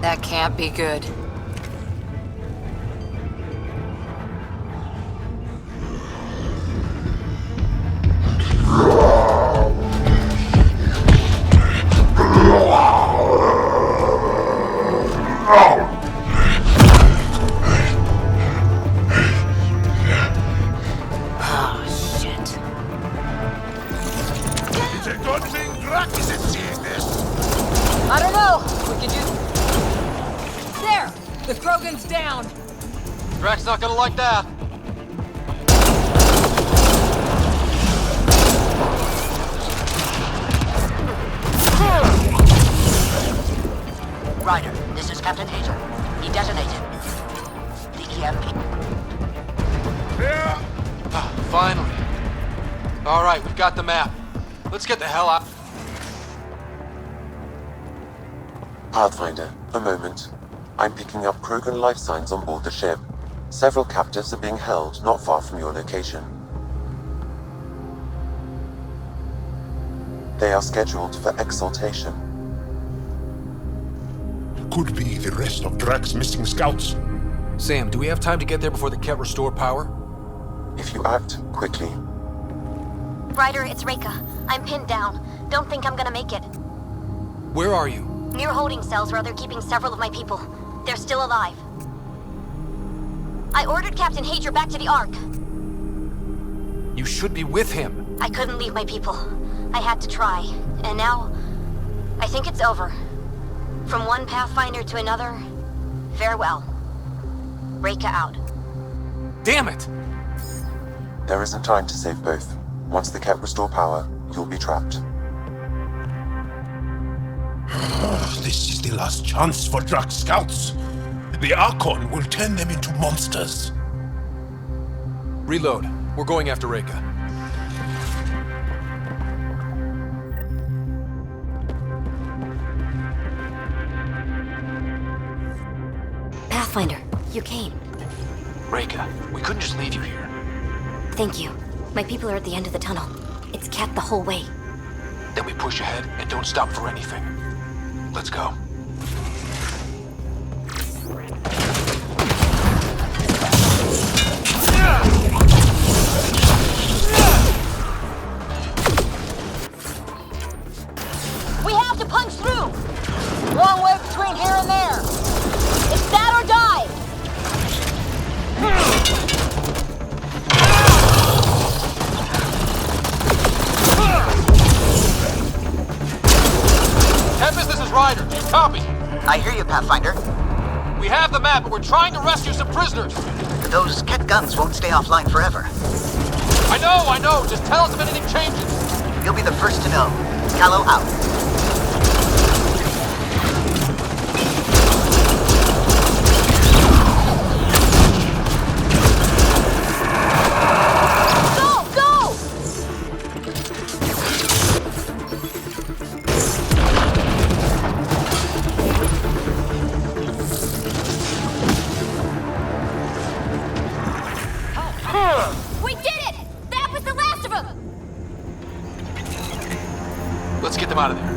That can't be good.
Oh, shit.
It's a good thing Drax isn't seeing this.
I don't know. We could use... There! The Krogan's down.
Drax not gonna like that.
Ryder, this is Captain Hager. He detonated the EMP.
Finally. All right, we've got the map. Let's get the hell out.
Pathfinder, a moment. I'm picking up Krogan life signs on board the ship. Several captives are being held not far from your location. They are scheduled for exaltation.
Could be the rest of Drax's missing scouts.
Sam, do we have time to get there before the Ket restore power?
If you act quickly.
Ryder, it's Reika. I'm pinned down. Don't think I'm gonna make it.
Where are you?
Near holding cells where they're keeping several of my people. They're still alive. I ordered Captain Hager back to the Ark.
You should be with him.
I couldn't leave my people. I had to try. And now, I think it's over. From one Pathfinder to another, farewell. Reka out.
Damn it!
There isn't time to save both. Once the Ket restore power, you'll be trapped.
This is the last chance for Drax scouts. The Archon will turn them into monsters.
Reload. We're going after Reka.
Pathfinder, you came.
Reka, we couldn't just leave you here.
Thank you. My people are at the end of the tunnel. It's Ket the whole way.
Then we push ahead and don't stop for anything. Let's go.
We have to punch through! Long way between here and there. It's that or die!
Tempest, this is Ryder. Copy.
I hear you, Pathfinder.
We have the map, but we're trying to rescue some prisoners.
Those Ket guns won't stay offline forever.
I know. Just tell us if anything changes.
You'll be the first to know. Callow out.
We did it! That was the last of them!
Let's get them out of there.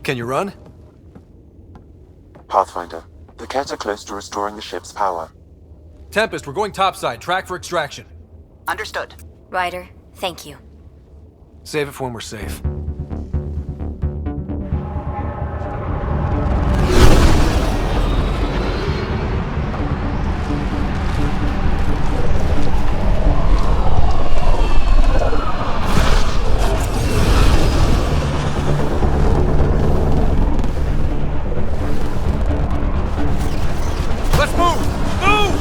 Can you run?
Pathfinder, the Ket are close to restoring the ship's power.
Tempest, we're going topside. Track for extraction.
Understood.
Ryder, thank you.
Save it for when we're safe.
Let's move! Move!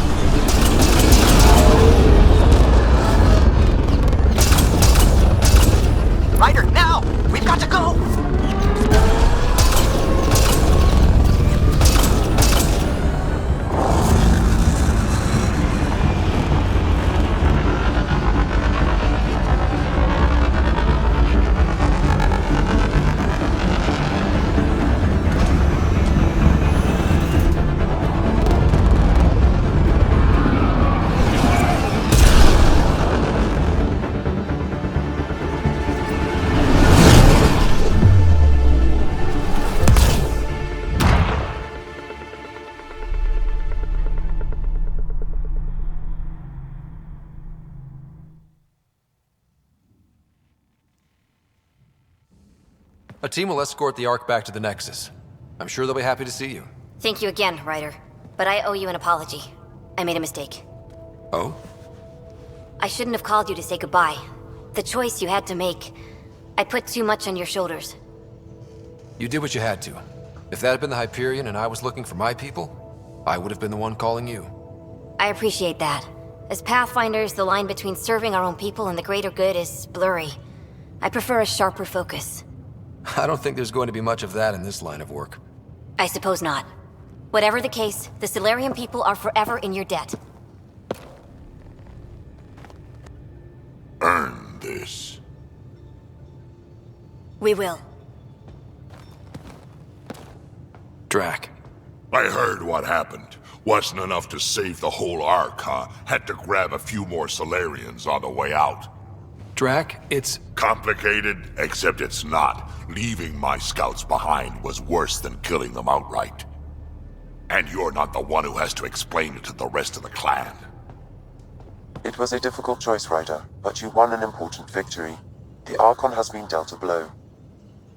Ryder, now! We've got to go!
A team will escort the Ark back to the Nexus. I'm sure they'll be happy to see you.
Thank you again, Ryder. But I owe you an apology. I made a mistake.
Oh?
I shouldn't have called you to say goodbye. The choice you had to make. I put too much on your shoulders.
You did what you had to. If that had been the Hyperion and I was looking for my people, I would have been the one calling you.
I appreciate that. As Pathfinders, the line between serving our own people and the greater good is blurry. I prefer a sharper focus.
I don't think there's going to be much of that in this line of work.
I suppose not. Whatever the case, the Solarian people are forever in your debt.
Earn this.
We will.
Drac.
I heard what happened. Wasn't enough to save the whole Ark, huh? Had to grab a few more Solarians on the way out.
Drac, it's...
complicated, except it's not. Leaving my scouts behind was worse than killing them outright. And you're not the one who has to explain it to the rest of the clan.
It was a difficult choice, Ryder, but you won an important victory. The Archon has been dealt a blow.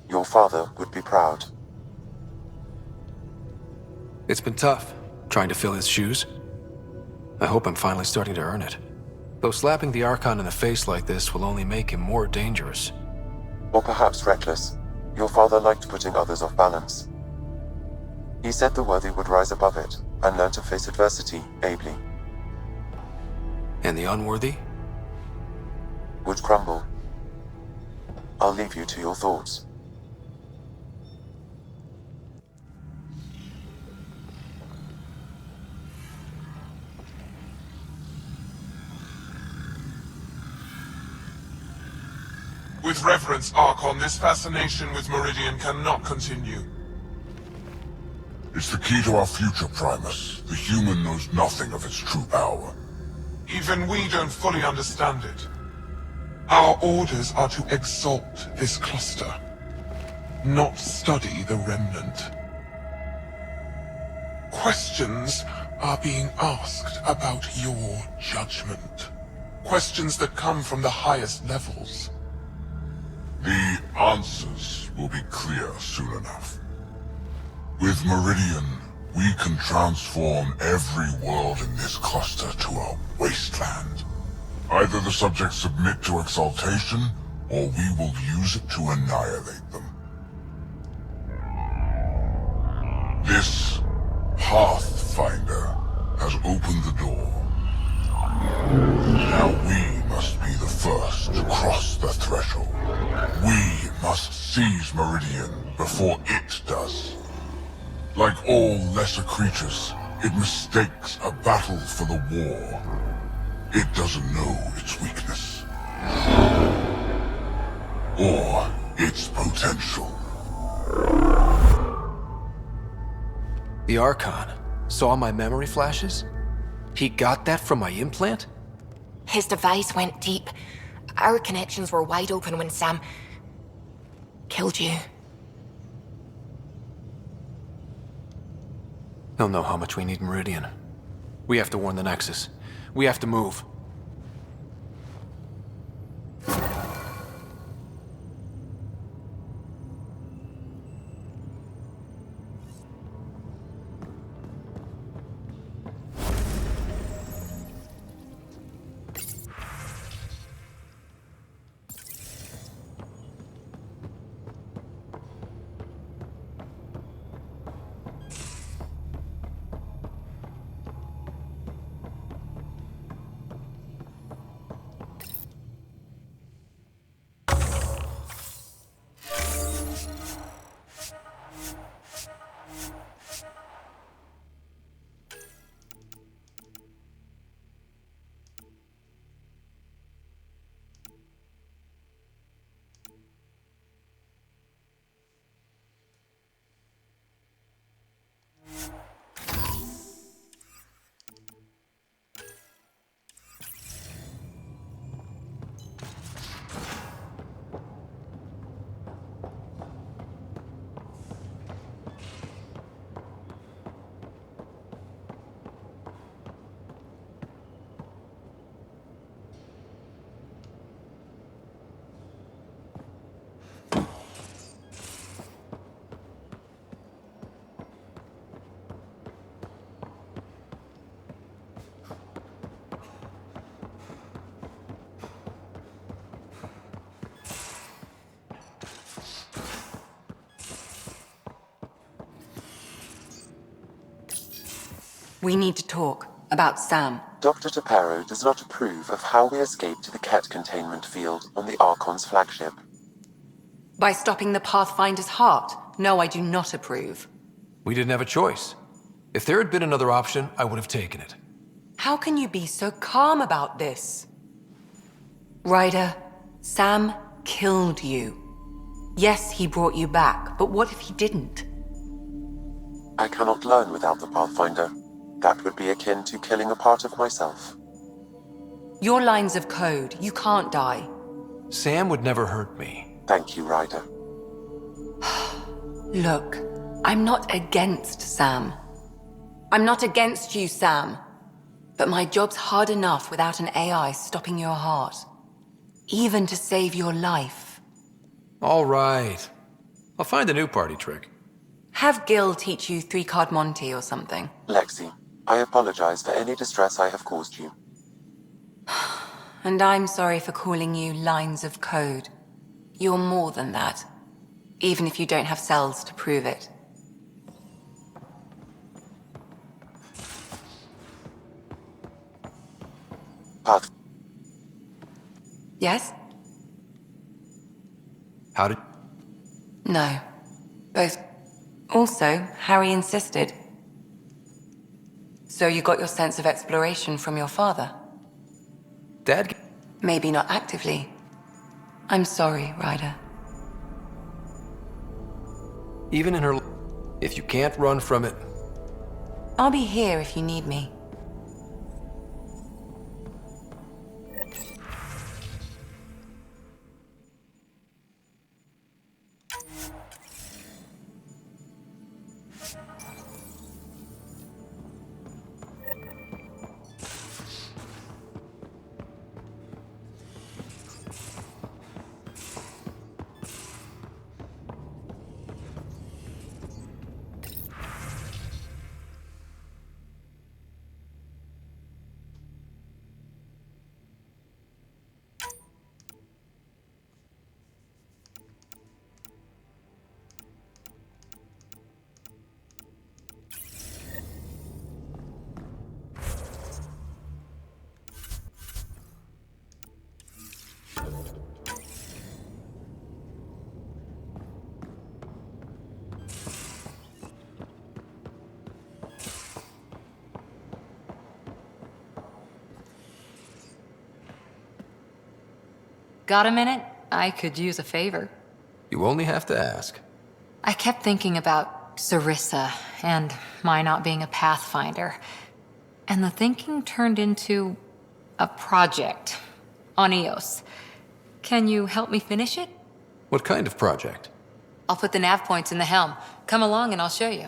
Your father would be proud.
It's been tough, trying to fill his shoes. I hope I'm finally starting to earn it. Though slapping the Archon in the face like this will only make him more dangerous.
Or perhaps reckless. Your father liked putting others off balance. He said the worthy would rise above it and learn to face adversity ably.
And the unworthy?
Would crumble. I'll leave you to your thoughts.
With reverence, Archon, this fascination with Meridian cannot continue. It's the key to our future, Primus. The human knows nothing of its true power. Even we don't fully understand it. Our orders are to exalt this cluster, not study the remnant. Questions are being asked about your judgment. Questions that come from the highest levels. The answers will be clear soon enough. With Meridian, we can transform every world in this cluster to a wasteland. Either the subjects submit to exaltation, or we will use it to annihilate them. This Pathfinder has opened the door. Now we must be the first to cross the threshold. We must seize Meridian before it does. Like all lesser creatures, it mistakes a battle for the war. It doesn't know its weakness. Or its potential.
The Archon saw my memory flashes? He got that from my implant?
His device went deep. Our connections were wide open when Sam killed you.
He'll know how much we need Meridian. We have to warn the Nexus. We have to move.
We need to talk about Sam.
Dr. Taparo does not approve of how we escaped to the Ket containment field on the Archon's flagship.
By stopping the Pathfinder's heart? No, I do not approve.
We didn't have a choice. If there had been another option, I would have taken it.
How can you be so calm about this? Ryder, Sam killed you. Yes, he brought you back, but what if he didn't?
I cannot learn without the Pathfinder. That would be akin to killing a part of myself.
Your lines of code, you can't die.
Sam would never hurt me.
Thank you, Ryder.
Look, I'm not against Sam. I'm not against you, Sam. But my job's hard enough without an AI stopping your heart. Even to save your life.
All right. I'll find a new party trick.
Have Gil teach you three-card Monty or something.
Lexi, I apologize for any distress I have caused you.
And I'm sorry for calling you lines of code. You're more than that, even if you don't have cells to prove it.
Path.
Yes?
How did...
No. Both. Also, Harry insisted. So you got your sense of exploration from your father?
Dad...
Maybe not actively. I'm sorry, Ryder.
Even in her... If you can't run from it...
I'll be here if you need me.
Got a minute? I could use a favor.
You only have to ask.
I kept thinking about Sarissa and my not being a Pathfinder. And the thinking turned into a project on Eos. Can you help me finish it?
What kind of project?
I'll put the nav points in the helm. Come along and I'll show you.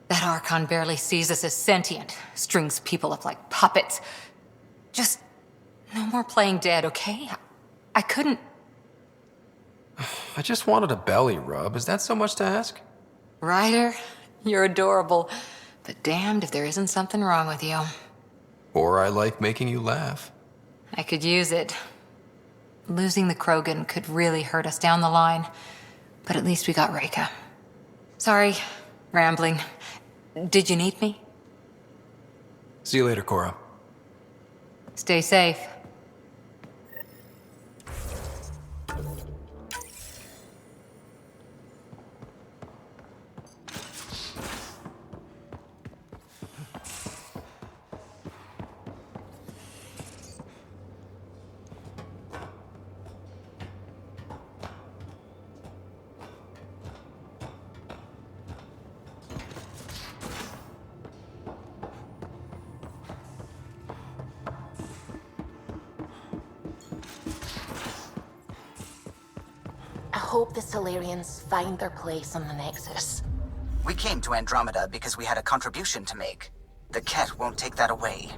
That Archon barely sees us as sentient, strings people up like puppets. Just no more playing dead, okay? I couldn't...
I just wanted a belly rub. Is that so much to ask?
Ryder, you're adorable, but damned if there isn't something wrong with you.
Or I like making you laugh.
I could use it. Losing the Krogan could really hurt us down the line, but at least we got Reka. Sorry, rambling. Did you need me?
See you later, Cora.
Stay safe.
I hope the Solarians find their place on the Nexus.
We came to Andromeda because we had a contribution to make. The Ket won't take that away.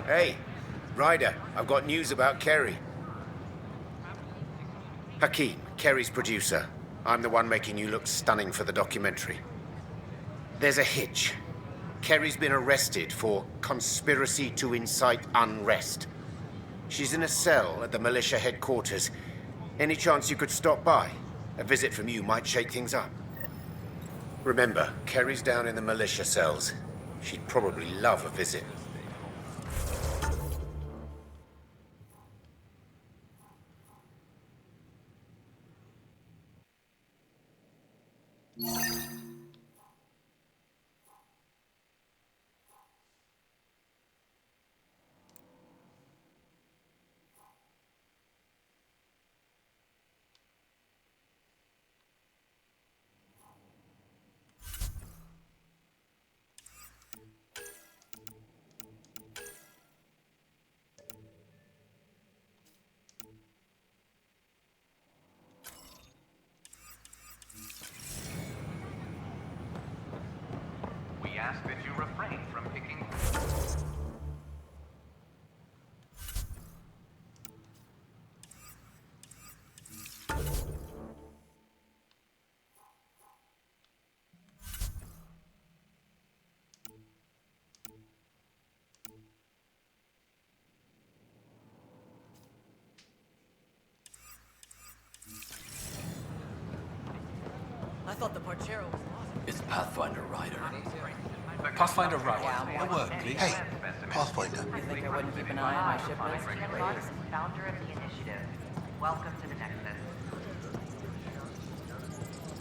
Hey, Ryder, I've got news about Kerry. Hakeem, Kerry's producer. I'm the one making you look stunning for the documentary. There's a hitch. Kerry's been arrested for conspiracy to incite unrest. She's in a cell at the militia headquarters. Any chance you could stop by? A visit from you might shake things up. Remember, Kerry's down in the militia cells. She'd probably love a visit.
We ask that you refrain from picking...
I thought the Parchero was lost.
It's Pathfinder Ryder.
Pathfinder Ryder. A word, please.
Hey, Pathfinder.
You think I wouldn't keep an eye on my shipments?
Founder of the initiative. Welcome to the Nexus.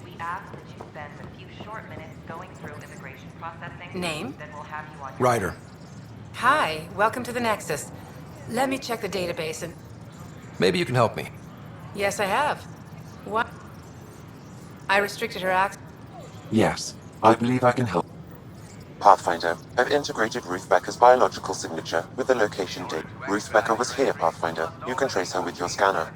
We ask that you spend a few short minutes going through immigration processing.
Name?
Then we'll have you on your
Ryder.
Hi, welcome to the Nexus. Let me check the database and...
Maybe you can help me.
Yes, I have. What? I restricted her access.
Yes, I believe I can help. Pathfinder, I've integrated Ruth Becker's biological signature with the location date. Ruth Becker was here, Pathfinder. You can trace her with your scanner.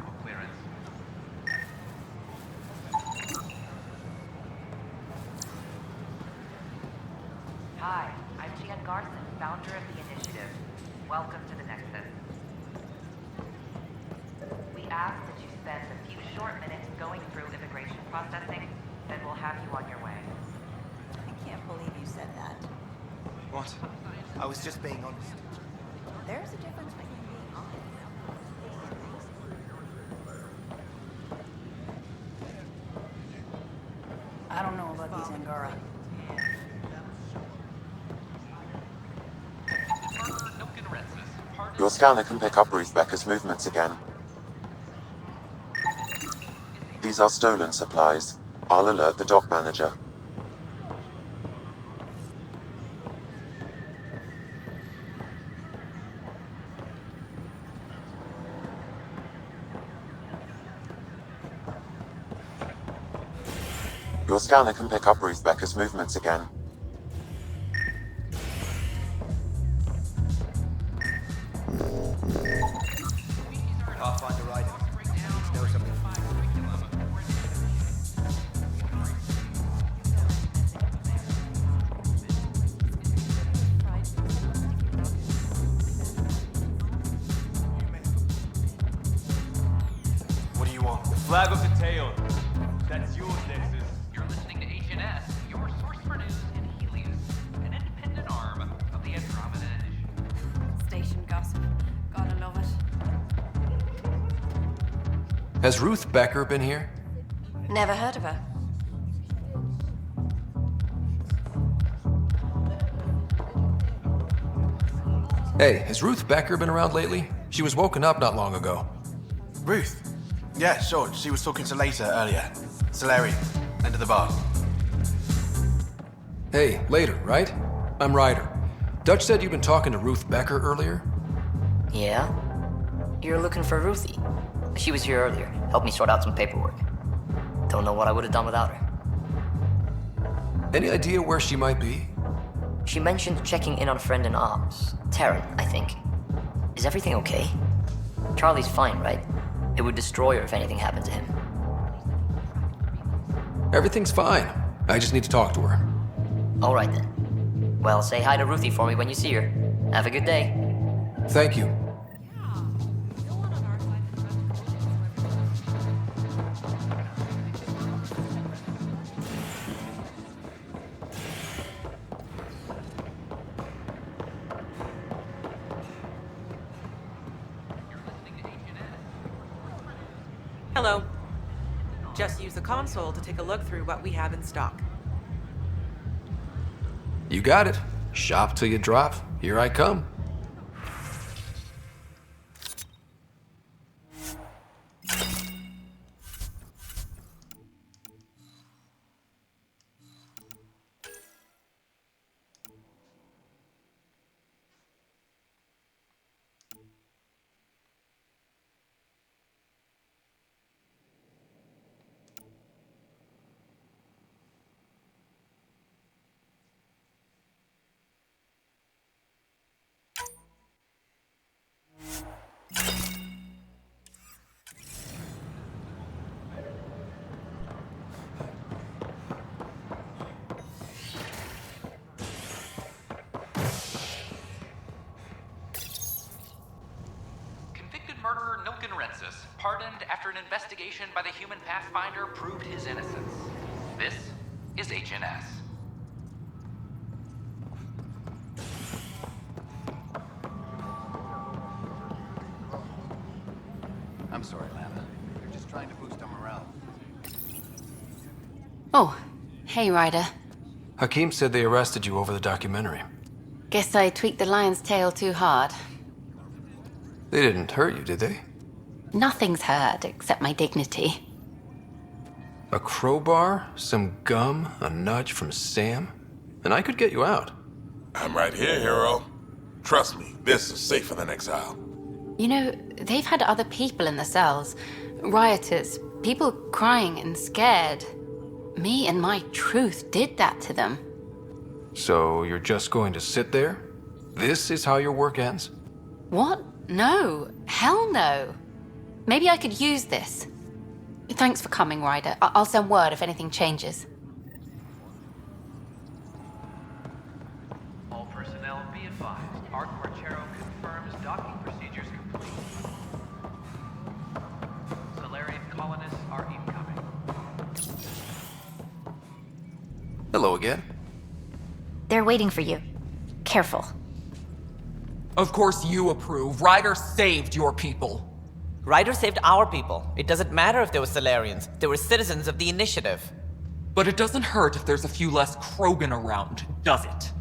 Hi, I'm Gian Garson, founder of the initiative. Welcome to the Nexus. We ask that you spend a few short minutes going through immigration processing, then we'll have you on your way.
I can't believe you said that.
What? I was just being honest.
There's a difference between being honest. I don't know about these Angara.
Your scanner can pick up Ruth Becker's movements again. These are stolen supplies. I'll alert the dock manager. Your scanner can pick up Ruth Becker's movements again.
Pathfinder Ryder. Know something.
What do you want?
The flag of the tail. That's yours, Nexus. You're listening to HNS, your source for news in Helios, an independent arm of the Andromeda Initiative.
Station gossip. Gotta love it.
Has Ruth Becker been here?
Never heard of her.
Hey, has Ruth Becker been around lately? She was woken up not long ago.
Ruth? Yeah, sure. She was talking to Later earlier. Solari, end of the bar.
Hey, Later, right? I'm Ryder. Dutch said you've been talking to Ruth Becker earlier?
Yeah? You're looking for Ruthie. She was here earlier. Helped me sort out some paperwork. Don't know what I would have done without her.
Any idea where she might be?
She mentioned checking in on a friend in ops. Taryn, I think. Is everything okay? Charlie's fine, right? It would destroy her if anything happened to him.
Everything's fine. I just need to talk to her.
All right then. Well, say hi to Ruthie for me when you see her. Have a good day.
Thank you.
Hello. Just use the console to take a look through what we have in stock.
You got it. Shop till you drop. Here I come.
Murderer Nilken Rensis, pardoned after an investigation by the human Pathfinder proved his innocence. This is HNS.
I'm sorry, Lana. You're just trying to boost our morale.
Oh, hey, Ryder.
Hakim said they arrested you over the documentary.
Guess I tweaked the lion's tail too hard.
They didn't hurt you, did they?
Nothing's hurt except my dignity.
A crowbar, some gum, a nudge from Sam, and I could get you out.
I'm right here, hero. Trust me, this is safer than exile.
You know, they've had other people in the cells. Rioters, people crying and scared. Me and my truth did that to them.
So you're just going to sit there? This is how your work ends?
What? No. Hell no. Maybe I could use this. Thanks for coming, Ryder. I'll send word if anything changes.
All personnel be advised. Archon confirms docking procedures complete. Solarian colonists are incoming.
Hello again.
They're waiting for you. Careful.
Of course you approve. Ryder saved your people.
Ryder saved our people. It doesn't matter if they were Solarians. They were citizens of the Initiative.
But it doesn't hurt if there's a few less Krogan around, does it?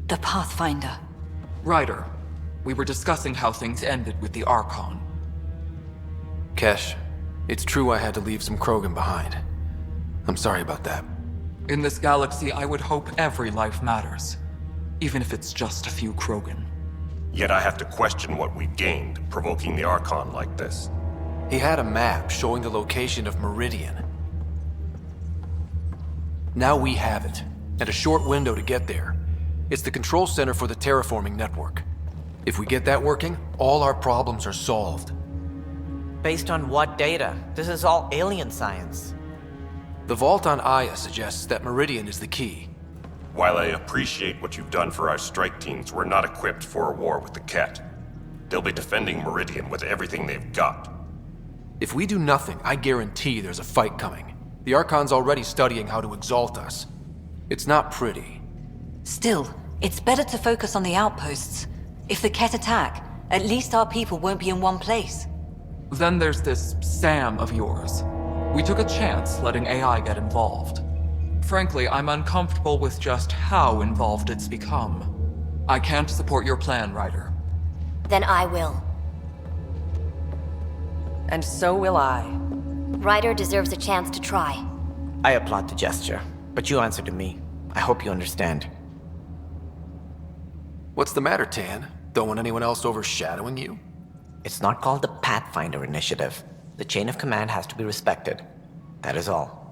The Pathfinder.
Ryder, we were discussing how things ended with the Archon.
Kesh, it's true I had to leave some Krogan behind. I'm sorry about that.
In this galaxy, I would hope every life matters. Even if it's just a few Krogan.
Yet I have to question what we gained, provoking the Archon like this.
He had a map showing the location of Meridian. Now we have it, and a short window to get there. It's the control center for the terraforming network. If we get that working, all our problems are solved.
Based on what data? This is all alien science.
The vault on Aya suggests that Meridian is the key.
While I appreciate what you've done for our strike teams, we're not equipped for a war with the Ket. They'll be defending Meridian with everything they've got.
If we do nothing, I guarantee there's a fight coming. The Archon's already studying how to exalt us. It's not pretty.
Still, it's better to focus on the outposts. If the Ket attack, at least our people won't be in one place.
Then there's this Sam of yours. We took a chance letting AI get involved. Frankly, I'm uncomfortable with just how involved it's become. I can't support your plan, Ryder.
Then I will.
And so will I.
Ryder deserves a chance to try.
I applaud the gesture, but you answer to me. I hope you understand.
What's the matter, Tan? Don't want anyone else overshadowing you?
It's not called the Pathfinder Initiative. The chain of command has to be respected. That is all.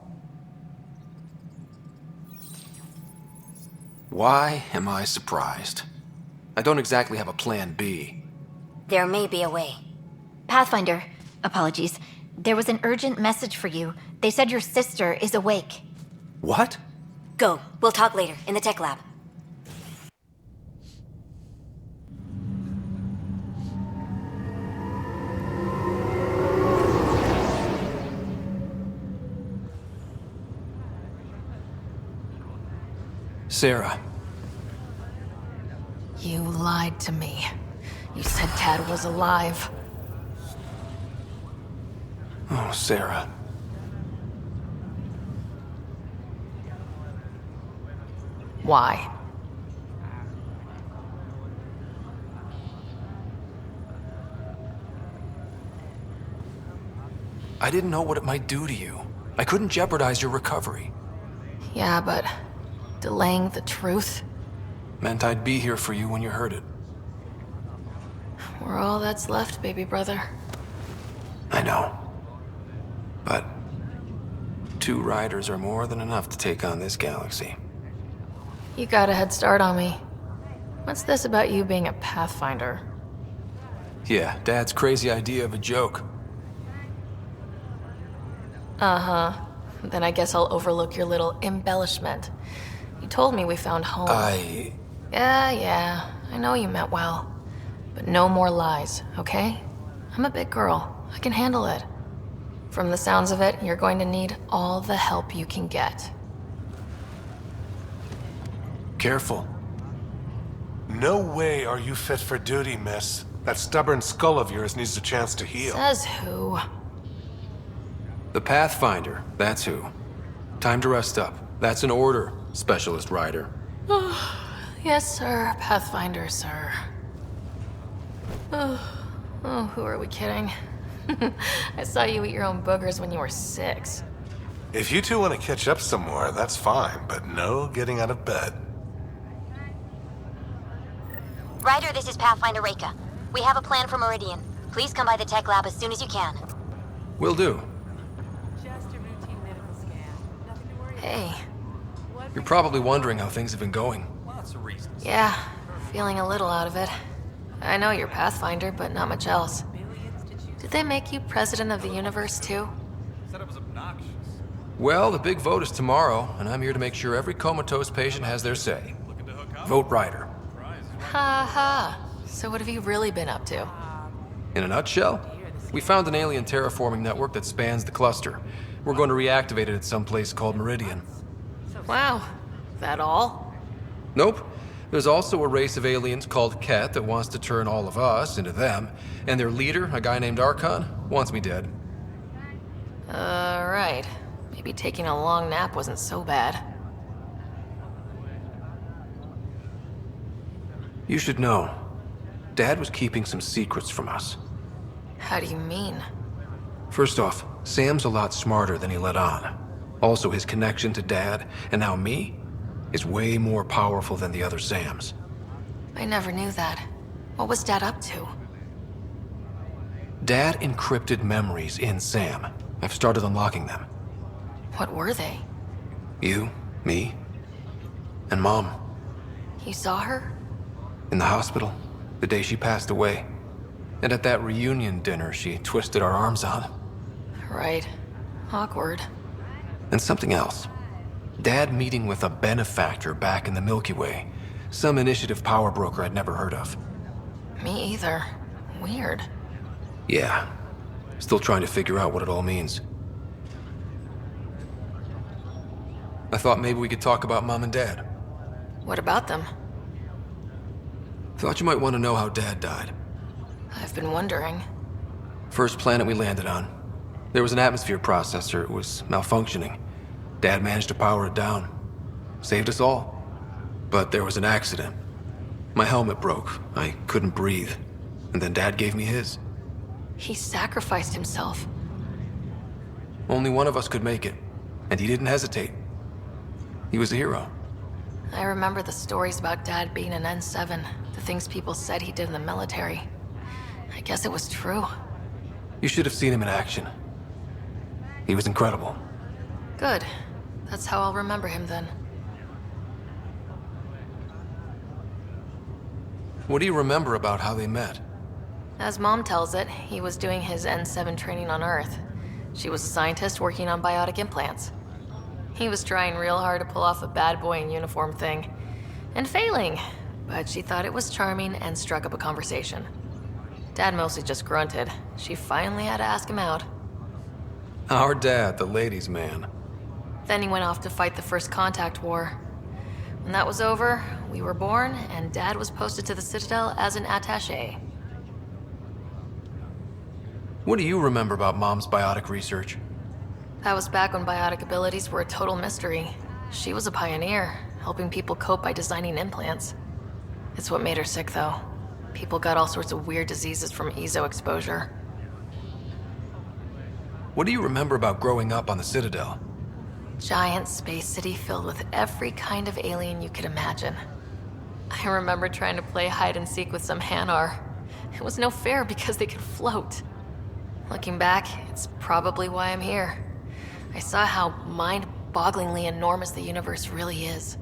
Why am I surprised? I don't exactly have a plan B.
There may be a way. Pathfinder, apologies. There was an urgent message for you. They said your sister is awake.
What?
Go. We'll talk later, in the tech lab.
Sarah.
You lied to me. You said Dad was alive.
Oh, Sarah.
Why?
I didn't know what it might do to you. I couldn't jeopardize your recovery.
Yeah, but delaying the truth?
Meant I'd be here for you when you heard it.
We're all that's left, baby brother.
I know. But 2 riders are more than enough to take on this galaxy.
You got a head start on me. What's this about you being a Pathfinder?
Yeah, Dad's crazy idea of a joke.
Uh-huh. Then I guess I'll overlook your little embellishment. You told me we found home. Yeah, I know you meant well. But no more lies, okay? I'm a big girl. I can handle it. From the sounds of it, you're going to need all the help you can get.
Careful.
No way are you fit for duty, miss. That stubborn skull of yours needs a chance to heal.
Says who?
The Pathfinder, that's who. Time to rest up. That's an order, Specialist Rider.
Yes, sir. Pathfinder, sir. Oh, who are we kidding? I saw you eat your own boogers when you were 6.
If you two want to catch up some more, that's fine, but no getting out of bed.
Ryder, this is Pathfinder Reika. We have a plan for Meridian. Please come by the tech lab as soon as you can.
Will do.
Hey.
You're probably wondering how things have been going.
Yeah, feeling a little out of it. I know you're Pathfinder, but not much else. Did they make you president of the universe, too?
Well, the big vote is tomorrow, and I'm here to make sure every comatose patient has their say. Vote Ryder.
Ha ha. So what have you really been up to?
In a nutshell, we found an alien terraforming network that spans the cluster. We're going to reactivate it at some place called Meridian.
Wow. That all?
Nope. There's also a race of aliens called Ket that wants to turn all of us into them, and their leader, a guy named Archon, wants me dead.
Right. Maybe taking a long nap wasn't so bad.
You should know, Dad was keeping some secrets from us.
How do you mean?
First off, Sam's a lot smarter than he let on. Also, his connection to Dad, and now me, is way more powerful than the other Sams.
I never knew that. What was Dad up to?
Dad encrypted memories in Sam. I've started unlocking them.
What were they?
You, me, and Mom.
You saw her?
In the hospital, the day she passed away. And at that reunion dinner she twisted our arms on.
Right. Awkward.
And something else. Dad meeting with a benefactor back in the Milky Way. Some initiative power broker I'd never heard of.
Me either. Weird.
Yeah. Still trying to figure out what it all means. I thought maybe we could talk about Mom and Dad.
What about them?
Thought you might want to know how Dad died.
I've been wondering.
First planet we landed on. There was an atmosphere processor. It was malfunctioning. Dad managed to power it down. Saved us all. But there was an accident. My helmet broke. I couldn't breathe. And then Dad gave me his.
He sacrificed himself.
Only one of us could make it. And he didn't hesitate. He was a hero.
I remember the stories about Dad being an N7. The things people said he did in the military. I guess it was true.
You should have seen him in action. He was incredible.
Good. That's how I'll remember him then.
What do you remember about how they met?
As Mom tells it, he was doing his N7 training on Earth. She was a scientist working on biotic implants. He was trying real hard to pull off a bad boy in uniform thing. And failing. But she thought it was charming and struck up a conversation. Dad mostly just grunted. She finally had to ask him out.
Our dad, the ladies' man.
Then he went off to fight the First Contact War. When that was over, we were born, and Dad was posted to the Citadel as an attaché.
What do you remember about Mom's biotic research?
That was back when biotic abilities were a total mystery. She was a pioneer, helping people cope by designing implants. It's what made her sick, though. People got all sorts of weird diseases from EZO exposure.
What do you remember about growing up on the Citadel?
Giant space city filled with every kind of alien you could imagine. I remember trying to play hide and seek with some Hanar. It was no fair because they could float. Looking back, it's probably why I'm here. I saw how mind-bogglingly enormous the universe really is.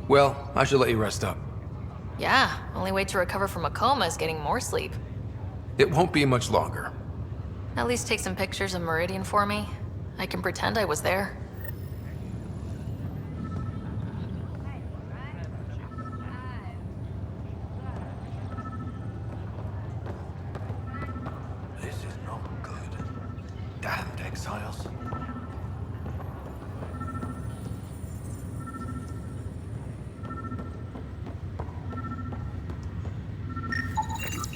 Well, I should let you rest up.
Yeah, only way to recover from a coma is getting more sleep.
It won't be much longer.
At least take some pictures of Meridian for me. I can pretend I was there.
This is not good. Damned exiles.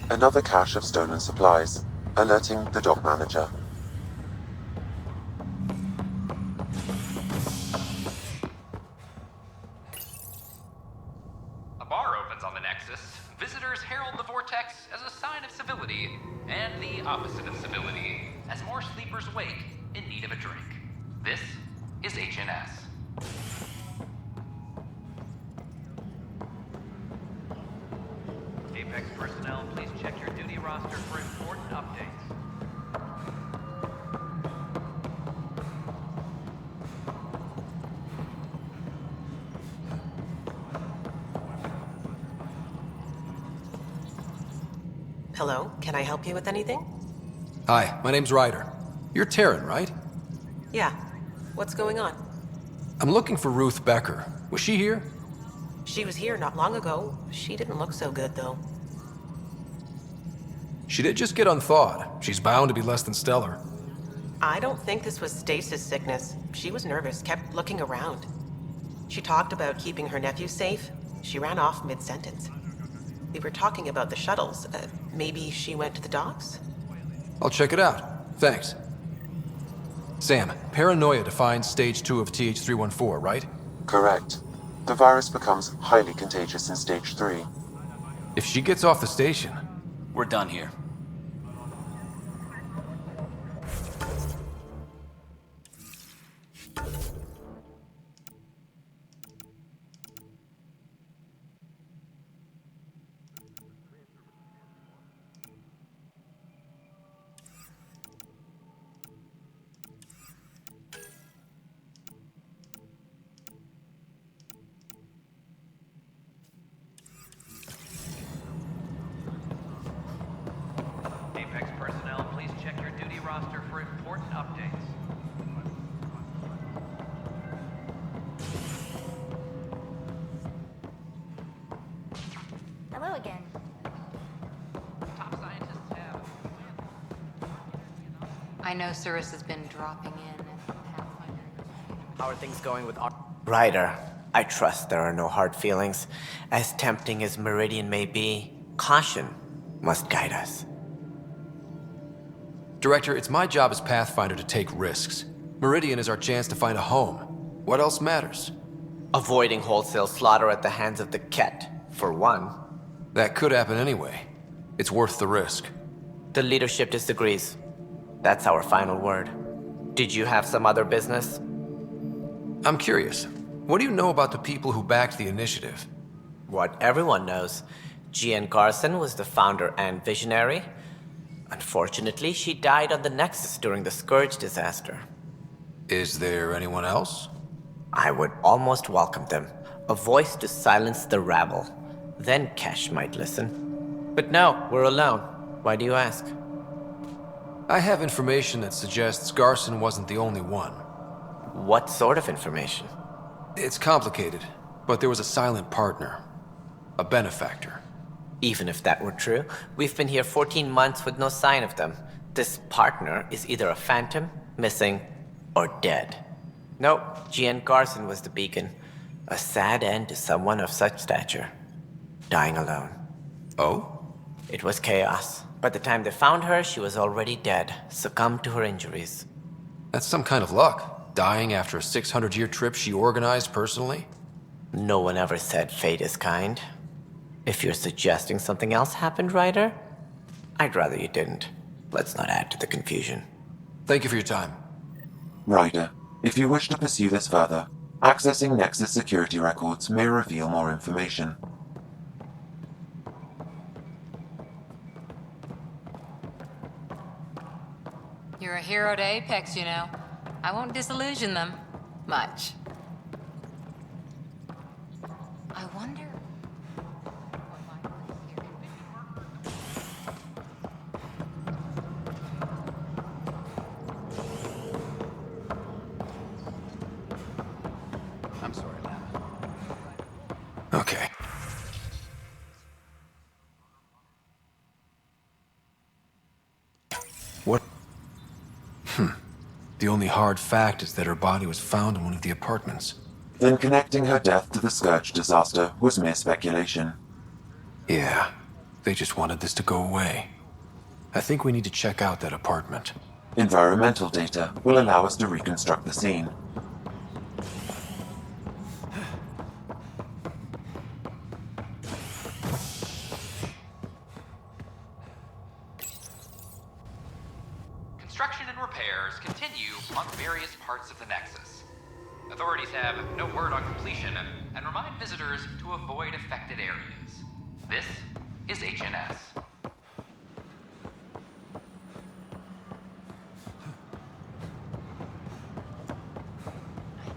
Another cache of stolen supplies, alerting the dock manager.
A bar opens on the Nexus. Visitors herald the vortex as a sign of civility, and the opposite of civility, as more sleepers wake in need of a drink. This is HNS. Apex personnel, please check your duty roster for important updates.
Hello, can I help you with anything?
Hi, my name's Ryder. You're Terran, right?
Yeah. What's going on?
I'm looking for Ruth Becker. Was she here?
She was here not long ago. She didn't look so good, though.
She did just get unthawed. She's bound to be less than stellar.
I don't think this was stasis sickness. She was nervous, kept looking around. She talked about keeping her nephew safe. She ran off mid-sentence. We were talking about the shuttles. Maybe she went to the docks?
I'll check it out. Thanks. Sam, paranoia defines stage 2 of TH314, right?
Correct. The virus becomes highly contagious in stage 3.
If she gets off the station...
We're done here.
Apex personnel, please check your duty roster for important updates.
Hello again.
Top scientists have...
I know Cirrus has been dropping in at Pathfinder.
How are things going with Ryder, I trust there are no hard feelings. As tempting as Meridian may be, caution must guide us.
Director, it's my job as Pathfinder to take risks. Meridian is our chance to find a home. What else matters?
Avoiding wholesale slaughter at the hands of the Ket, for one.
That could happen anyway. It's worth the risk.
The leadership disagrees. That's our final word. Did you have some other business?
I'm curious. What do you know about the people who backed the initiative?
What everyone knows. Jean Garson was the founder and visionary. Unfortunately, she died on the Nexus during the Scourge disaster.
Is there anyone else?
I would almost welcome them. A voice to silence the rabble. Then Kesh might listen. But no, we're alone. Why do you ask?
I have information that suggests Garson wasn't the only one.
What sort of information?
It's complicated, but there was a silent partner. A benefactor.
Even if that were true, we've been here 14 months with no sign of them. This partner is either a phantom, missing, or dead. Nope, Gian Garson was the beacon. A sad end to someone of such stature. Dying alone.
Oh?
It was chaos. By the time they found her, she was already dead, succumbed to her injuries.
That's some kind of luck. Dying after a 600-year trip she organized personally?
No one ever said fate is kind. If you're suggesting something else happened, Ryder, I'd rather you didn't. Let's not add to the confusion.
Thank you for your time.
Ryder, if you wish to pursue this further, accessing Nexus security records may reveal more information.
You're a hero to Apex, you know. I won't disillusion them. Much. I wonder...
I'm sorry, Lana.
Okay. What? The only hard fact is that her body was found in one of the apartments.
Then connecting her death to the Scourge disaster was mere speculation.
Yeah, they just wanted this to go away. I think we need to check out that apartment.
Environmental data will allow us to reconstruct the scene.
Construction and repairs continue on various parts of the Nexus. Authorities have no word on completion and remind visitors to avoid affected areas. This is HNS.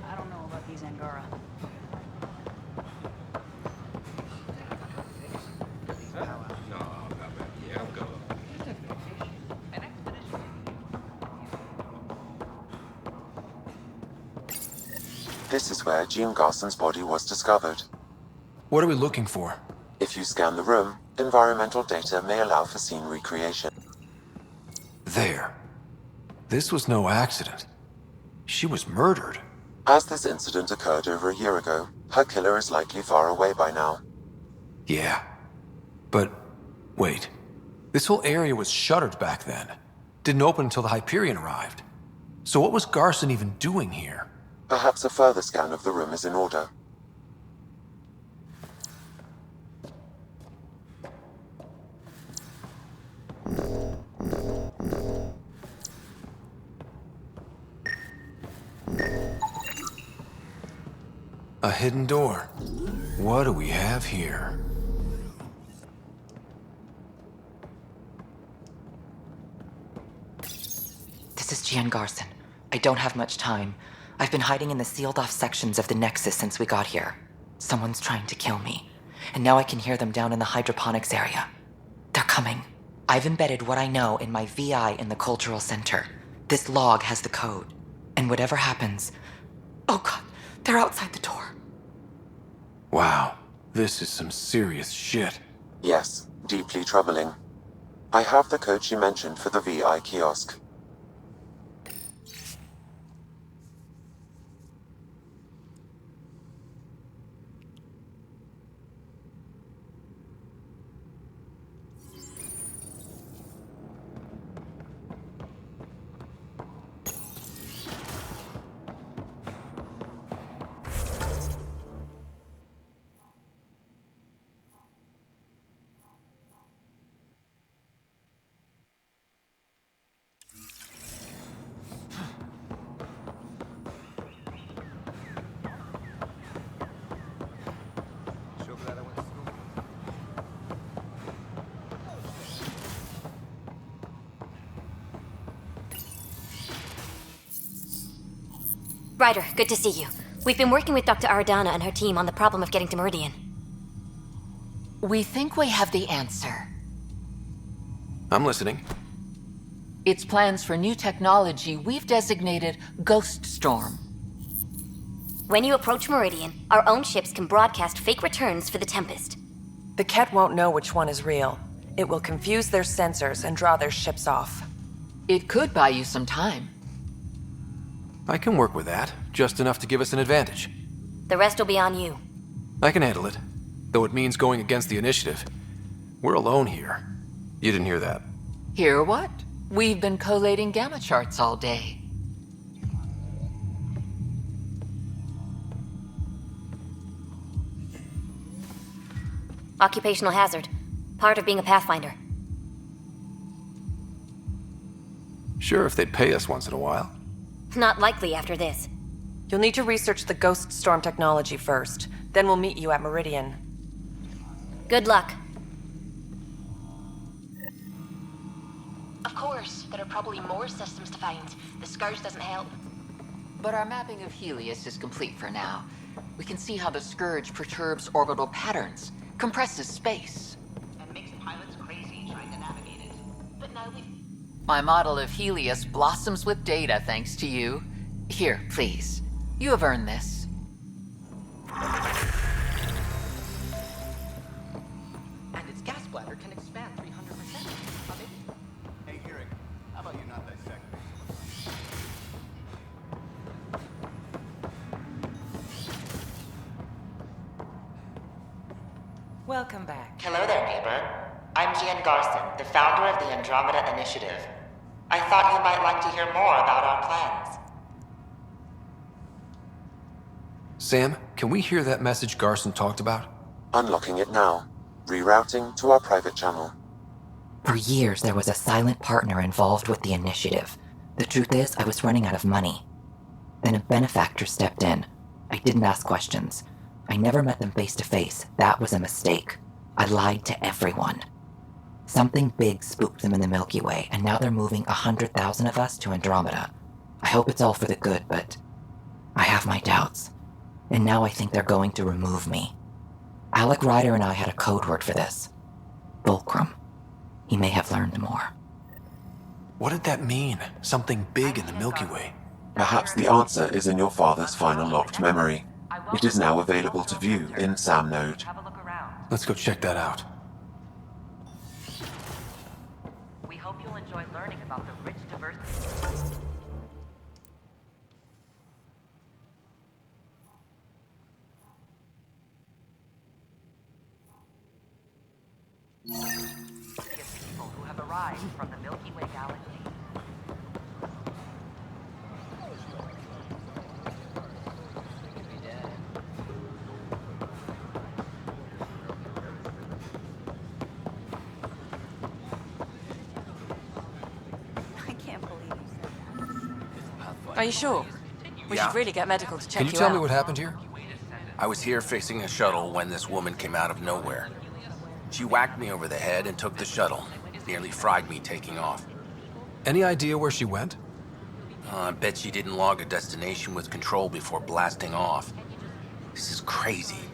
I don't know about these Angara.
This is where Jean Garson's body was discovered.
What are we looking for?
If you scan the room, environmental data may allow for scene recreation.
There. This was no accident. She was murdered.
As this incident occurred over a year ago, her killer is likely far away by now.
Yeah. But, wait. This whole area was shuttered back then. Didn't open until the Hyperion arrived. So what was Garson even doing here?
Perhaps a further scan of the room is in order.
A hidden door. What do we have here?
This is Gian Garson. I don't have much time. I've been hiding in the sealed-off sections of the Nexus since we got here. Someone's trying to kill me, and now I can hear them down in the hydroponics area. They're coming. I've embedded what I know in my VI in the Cultural Center. This log has the code. And whatever happens... Oh god, they're outside the door.
Wow, this is some serious shit.
Yes, deeply troubling. I have the code she mentioned for the VI kiosk.
Ryder, good to see you. We've been working with Dr. Aradana and her team on the problem of getting to Meridian.
We think we have the answer.
I'm listening.
It's plans for new technology we've designated Ghost Storm.
When you approach Meridian, our own ships can broadcast fake returns for the Tempest.
The Ket won't know which one is real. It will confuse their sensors and draw their ships off.
It could buy you some time.
I can work with that, just enough to give us an advantage.
The rest will be on you.
I can handle it, though it means going against the initiative. We're alone here. You didn't hear that.
Hear what? We've been collating gamma charts all day.
Occupational hazard. Part of being a Pathfinder.
Sure, if they'd pay us once in a while.
Not likely after this.
You'll need to research the Ghost Storm technology first. Then we'll meet you at Meridian.
Good luck.
Of course, there are probably more systems to find. The Scourge doesn't help.
But our mapping of Helios is complete for now. We can see how the Scourge perturbs orbital patterns, compresses space.
And makes pilots crazy trying to navigate it. But now we've...
My model of Helios blossoms with data thanks to you. Here, please. You have earned this.
And its gas bladder can expand 300%.
Hey, Eric, how about you not dissect me?
Welcome back.
Hello there, neighbor. I'm Gian Garson, the founder of the Andromeda Initiative. I thought you might like to hear more about our plans.
Sam, can we hear that message Garson talked about?
Unlocking it now. Rerouting to our private channel.
For years, there was a silent partner involved with the initiative. The truth is, I was running out of money. Then a benefactor stepped in. I didn't ask questions. I never met them face to face. That was a mistake. I lied to everyone. Something big spooked them in the Milky Way, and now they're moving 100,000 of us to Andromeda. I hope it's all for the good, but I have my doubts. And now I think they're going to remove me. Alec Ryder and I had a code word for this. FULCROM. He may have learned more.
What did that mean? Something big in the Milky Way?
Perhaps the answer is in your father's final locked memory. It is now available to view in SAM Node.
Let's go check that out.
We hope you'll enjoy learning about the rich diversity. People who have arrived from the Milky Way galaxy.
I can't believe you said that. Are you sure? We should really get medical to check
Can you
you
tell
out.
me what happened here?
I was here fixing a shuttle when this woman came out of nowhere. She whacked me over the head and took the shuttle. Nearly fried me taking off.
Any idea where she went?
I bet she didn't log a destination with control before blasting off. This is crazy.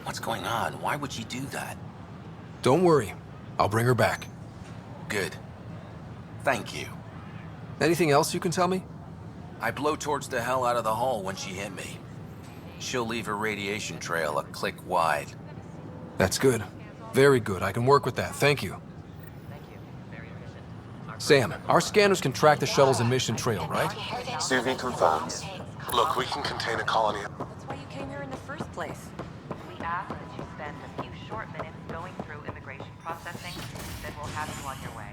What's going on? Why would she do that?
Don't worry. I'll bring her back.
Good. Thank you.
Anything else you can tell me?
I blow towards the hell out of the hull when she hit me. She'll leave her radiation trail a click wide.
That's good. Very good. I can work with that. Thank you. Sam, our scanners can track the shuttle's emission trail, right?
Suvi confirms.
Look, we can contain a colony.
That's why you came here in the first place.
We ask that you spend a few short minutes going through immigration processing, then we'll have you on your way.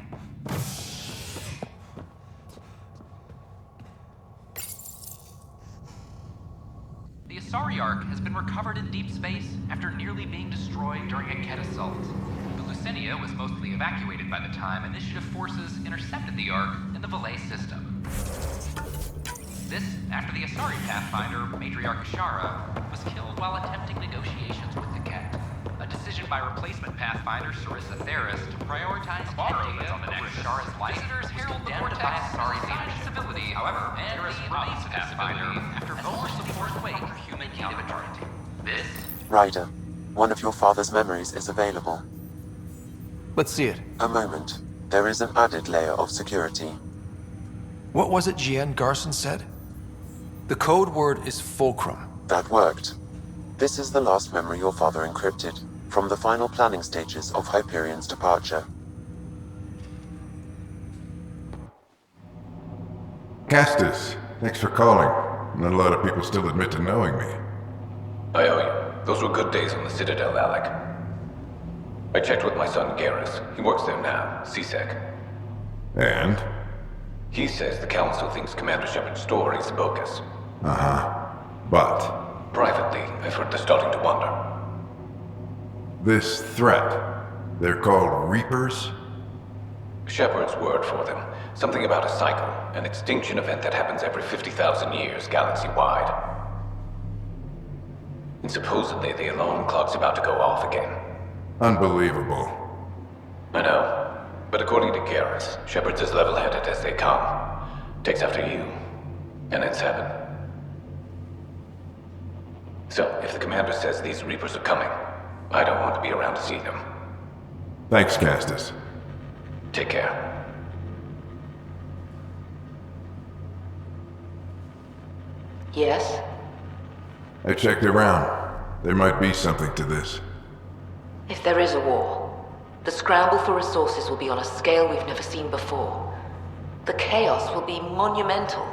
The Asari Ark has been recovered in deep space after nearly being destroyed during a Ket assault. The Lucinia was mostly evacuated by the time Initiative forces intercepted the Ark in the Valais system. This after the Asari Pathfinder, Matriarch Ashara, was killed while attempting negotiations with the Ket. A decision by replacement Pathfinder Sarissa Theris to prioritize Ket data on the next Ashara's life. Visitors herald the vortex by Asari civility, however, and Theris remains Pathfinder after both support wake human counterpart. This
Ryder, one of your father's memories is available.
Let's see it.
A moment. There is an added layer of security.
What was it Gian Garson said? The code word is FULCROM.
That worked. This is the last memory your father encrypted, from the final planning stages of Hyperion's departure.
Castus, Thanks for calling. Not a lot of people still admit to knowing me.
I owe you. Those were good days on the Citadel, Alec. I checked with my son Garrus. He works there now, CSEC.
And?
He says the Council thinks Commander Shepard's story is bogus.
Uh-huh. But?
Privately, I've heard they're starting to wonder.
This threat, they're called Reapers?
Shepard's word for them. Something about a cycle, an extinction event that happens every 50,000 years, galaxy-wide. And supposedly the alarm clock's about to go off again.
Unbelievable.
I know. But according to Garrus, Shepard's as level-headed as they come. Takes after you. And it's heaven. So, if the commander says these Reapers are coming, I don't want to be around to see them.
Thanks, Castus.
Take care.
Yes?
I checked around. There might be something to this.
If there is a war, the scramble for resources will be on a scale we've never seen before. The chaos will be monumental.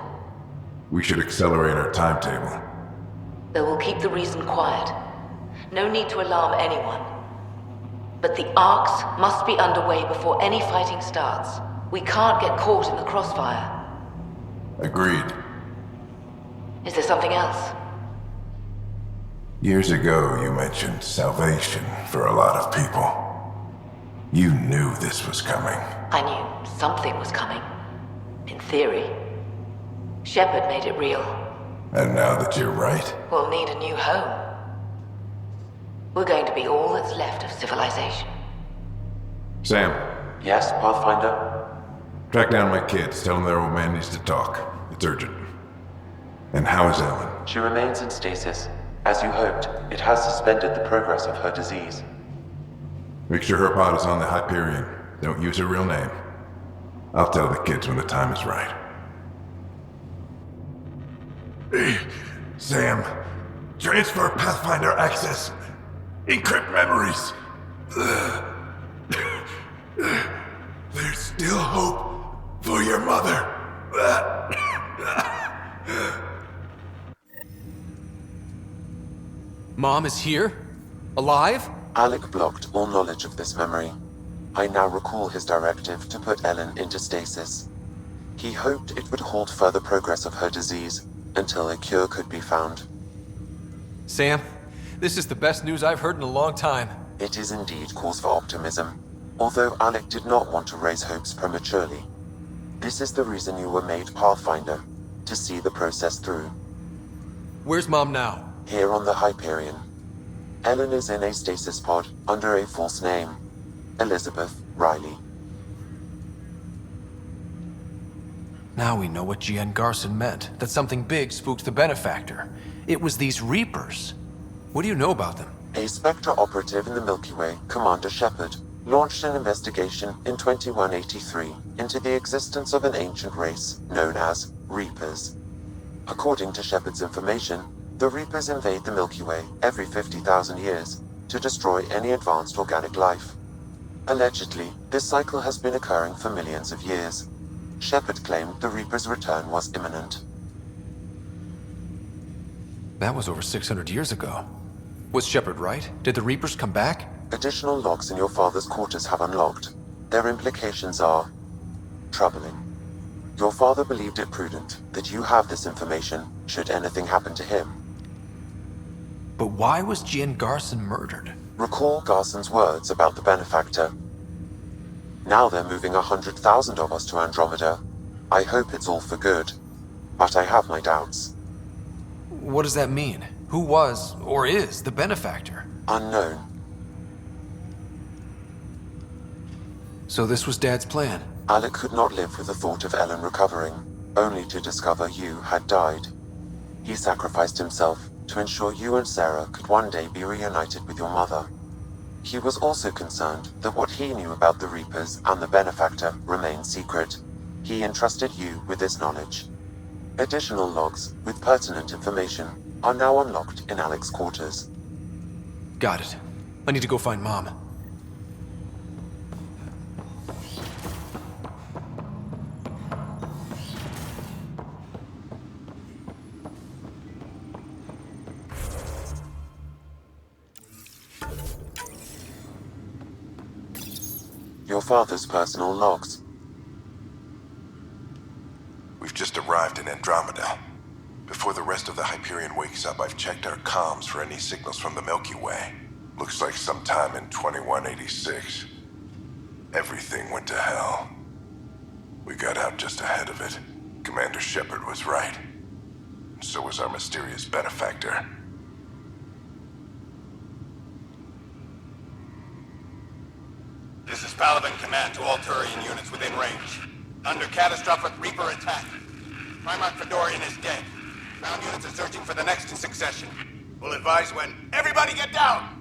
We should accelerate our timetable.
They will keep the reason quiet. No need to alarm anyone. But the arcs must be underway before any fighting starts. We can't get caught in the crossfire.
Agreed.
Is there something else?
Years ago, you mentioned salvation for a lot of people. You knew this was coming.
I knew something was coming. In theory. Shepard made it real.
And now that you're right,
We'll need a new home. We're going to be all that's left of civilization.
Sam,
Yes, Pathfinder?
track down my kids. Tell them their old man needs to talk. It's urgent. And how is Ellen?
She remains in stasis. As you hoped, it has suspended the progress of her disease.
Make sure her pod is on the Hyperion. Don't use her real name. I'll tell the kids when the time is right. Sam, transfer Pathfinder access. Encrypt memories. There's still hope for your mother.
Mom is here? Alive?
Alec blocked all knowledge of this memory. I now recall his directive to put Ellen into stasis. He hoped it would halt further progress of her disease until a cure could be found.
Sam, this is the best news I've heard in a long time.
It is indeed cause for optimism, although Alec did not want to raise hopes prematurely. This is the reason you were made Pathfinder, to see the process through.
Where's Mom now?
Here on the Hyperion. Ellen is in a stasis pod under a false name. Elizabeth Riley.
Now we know what Gian Garson meant, that something big spooked the Benefactor. It was these Reapers. What do you know about them?
A Spectre operative in the Milky Way, Commander Shepard, launched an investigation in 2183 into the existence of an ancient race known as Reapers. According to Shepard's information, the Reapers invade the Milky Way every 50,000 years to destroy any advanced organic life. Allegedly, this cycle has been occurring for millions of years. Shepard claimed the Reapers' return was imminent.
That was over 600 years ago. Was Shepard right? Did the Reapers come back?
Additional logs in your father's quarters have unlocked. Their implications are troubling. Your father believed it prudent that you have this information should anything happen to him.
But why was Gian Garson murdered?
Recall Garson's words about the Benefactor. Now they're moving 100,000 of us to Andromeda. I hope it's all for good, but I have my doubts.
What does that mean? Who was, or is, the Benefactor?
Unknown.
So this was Dad's plan?
Alec could not live with the thought of Ellen recovering, only to discover you had died. He sacrificed himself to ensure you and Sarah could one day be reunited with your mother. He was also concerned that what he knew about the Reapers and the Benefactor remained secret. He entrusted you with this knowledge. Additional logs with pertinent information are now unlocked in Alec's quarters.
Got it. I need to go find Mom.
Your father's personal logs.
We've just arrived in Andromeda. Before the rest of the Hyperion wakes up, I've checked our comms for any signals from the Milky Way. Looks like sometime in 2186. Everything went to hell. We got out just ahead of it. Commander Shepard was right. And so was our mysterious benefactor.
This is Paladin Command to all Turian units within range. Under catastrophic Reaper attack. Primarch Fedorian is dead. Ground units are searching for the next in succession. We'll advise when. Everybody get down!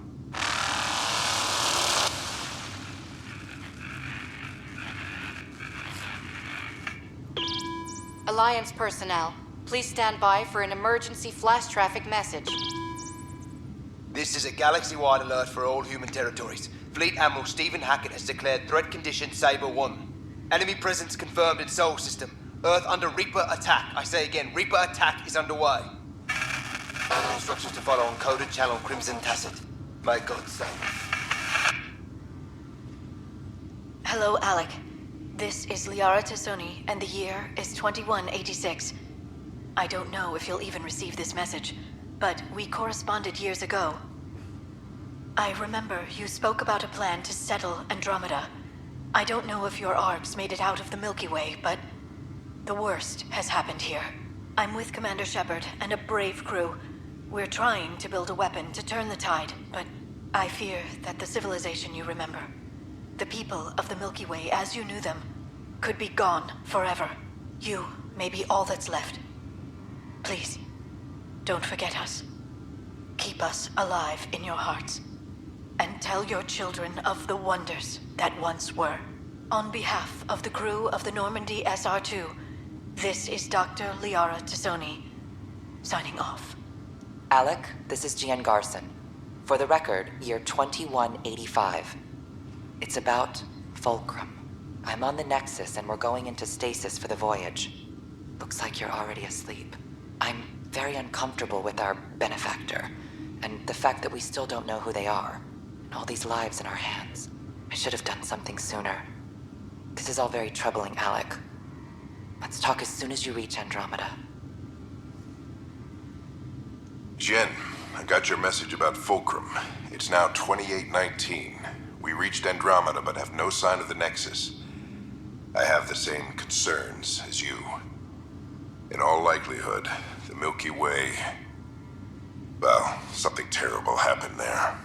Alliance personnel, please stand by for an emergency flash traffic message.
This is a galaxy-wide alert for all human territories. Fleet Admiral Stephen Hackett has declared threat condition Saber 1. Enemy presence confirmed in Sol System. Earth under Reaper attack. I say again, Reaper attack is underway. Instructions to follow on coded channel Crimson Tacit. May God save.
Hello, Alec. This is Liara Tassoni, and the year is 2186. I don't know if you'll even receive this message, but we corresponded years ago. I remember you spoke about a plan to settle Andromeda. I don't know if your arcs made it out of the Milky Way, but the worst has happened here. I'm with Commander Shepard and a brave crew. We're trying to build a weapon to turn the tide, but I fear that the civilization you remember, the people of the Milky Way as you knew them, could be gone forever. You may be all that's left. Please, don't forget us. Keep us alive in your hearts. And tell your children of the wonders that once were. On behalf of the crew of the Normandy SR2, this is Dr. Liara Tassoni, signing off.
Alec, this is Gian Garson. For the record, year 2185. It's about Fulcrum. I'm on the Nexus and we're going into stasis for the voyage. Looks like you're already asleep. I'm very uncomfortable with our benefactor, and the fact that we still don't know who they are, and all these lives in our hands. I should have done something sooner. This is all very troubling, Alec. Let's talk as soon as you reach Andromeda.
Jen, I got your message about Fulcrum. It's now 2819. We reached Andromeda but have no sign of the Nexus. I have the same concerns as you. In all likelihood, the Milky Way... well, something terrible happened there.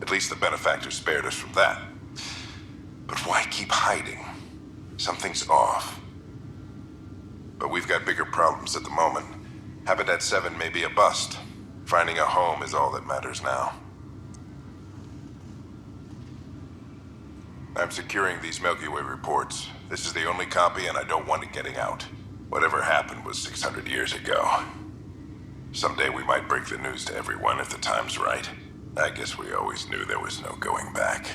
At least the benefactor spared us from that. But why keep hiding? Something's off. But we've got bigger problems at the moment. Habitat 7 may be a bust. Finding a home is all that matters now. I'm securing these Milky Way reports. This is the only copy and I don't want it getting out. Whatever happened was 600 years ago. Someday we might break the news to everyone if the time's right. I guess we always knew there was no going back.